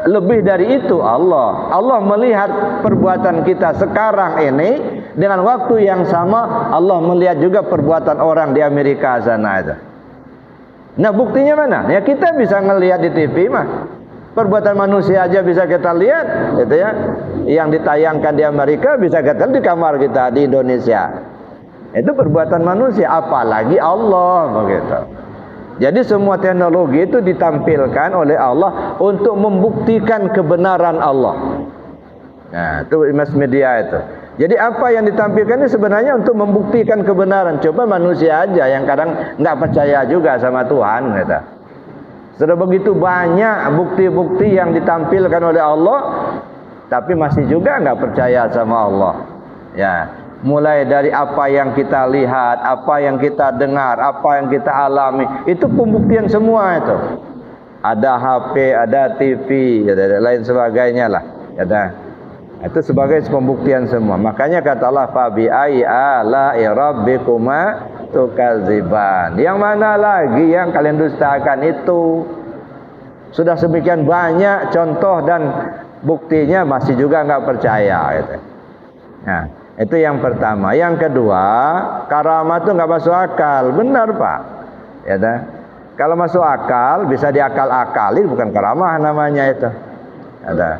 lebih dari itu Allah melihat perbuatan kita sekarang ini dengan waktu yang sama Allah melihat juga perbuatan orang di Amerika sana itu. Nah buktinya mana? Ya kita bisa ngelihat di TV mah. Perbuatan manusia aja bisa kita lihat gitu ya. Yang ditayangkan di Amerika bisa kita lihat di kamar kita di Indonesia. Itu perbuatan manusia, apalagi Allah begitu. Jadi semua teknologi itu ditampilkan oleh Allah untuk membuktikan kebenaran Allah. Nah, itu mass media itu. Jadi apa yang ditampilkan ini sebenarnya untuk membuktikan kebenaran. Coba manusia aja yang kadang nggak percaya juga sama Tuhan, gitu. Sudah begitu banyak bukti-bukti yang ditampilkan oleh Allah, tapi masih juga nggak percaya sama Allah. Ya. Mulai dari apa yang kita lihat, apa yang kita dengar, apa yang kita alami, itu pembuktian semua itu. Ada HP, ada TV, dan lain sebagainya lah. Itu sebagai pembuktian semua. Makanya kata Allah, fabi ayyi ala'i rabbikuma tukadziban. Yang mana lagi yang kalian dustakan itu? Sudah sedemikian banyak contoh dan buktinya masih juga nggak percaya. Gitu. Nah. Itu yang pertama. Yang kedua, karamah itu nggak masuk akal. Benar Pak. Ya dah. Kalau masuk akal bisa diakal-akalin, bukan karamah namanya itu. Ada.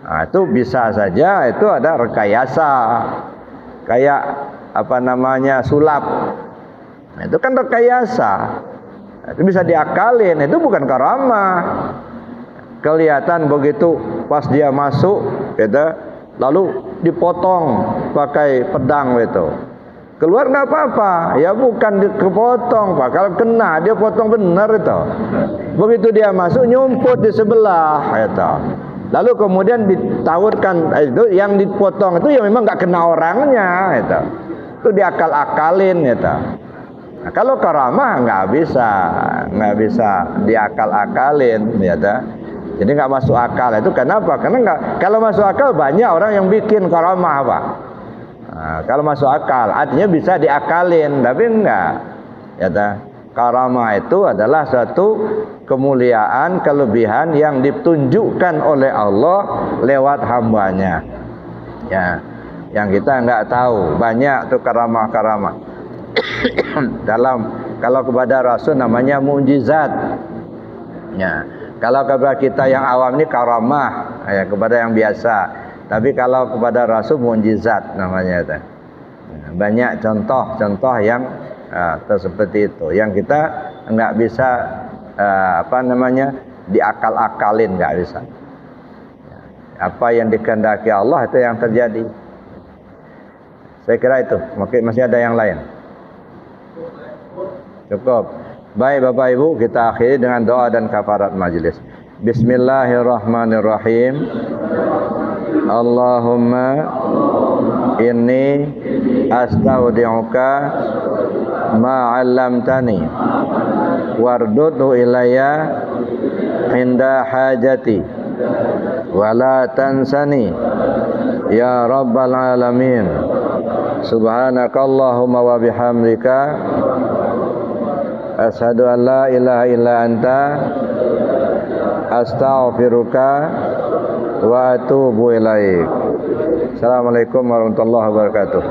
Nah, itu bisa saja itu ada rekayasa. Kayak apa namanya sulap. Nah, itu kan rekayasa. Itu bisa diakalin. Itu bukan karamah. Kelihatan begitu pas dia masuk, gitu. Lalu dipotong pakai pedang itu. Keluar nggak apa-apa. Ya bukan dipotong Pak. Kalau kena dia potong benar itu. Begitu dia masuk nyumput di sebelah itu. Lalu kemudian ditawarkan itu yang dipotong itu ya memang nggak kena orangnya itu. Itu diakal-akalin itu. Nah, kalau karamah nggak bisa diakal-akalin ya dah. Jadi nggak masuk akal. Itu kenapa? Karena kalau masuk akal banyak orang yang bikin karamah Pak. Nah, kalau masuk akal artinya bisa diakalin, tapi enggak. Ya dah. Karamah itu adalah suatu kemuliaan, kelebihan yang ditunjukkan oleh Allah lewat hambanya. Ya, yang kita enggak tahu. Banyak tuh karamah-karamah. Kalau kepada Rasul namanya mukjizat. Ya. Kalau kepada kita yang awam ini karamah, ya, kepada yang biasa. Tapi kalau kepada Rasul mukjizat namanya itu. Banyak contoh-contoh yang seperti itu. Yang kita nggak bisa diakal-akalin, nggak bisa. Apa yang dikehendaki Allah itu yang terjadi. Saya kira itu. Mungkin masih ada yang lain. Cukup. Baik Bapak Ibu, kita akhiri dengan doa dan kafarat majelis. Bismillahirrahmanirrahim. Allahumma inni astaudi'uka ma 'allamtani wardudhu ilayya inda hajati wa la tansani ya rabbal alamin. Subhanakallahumma wa bihamdika asyhadu an la ilaha illa anta astaghfiruka wa atubu ilaik. Assalamualaikum warahmatullahi wabarakatuh.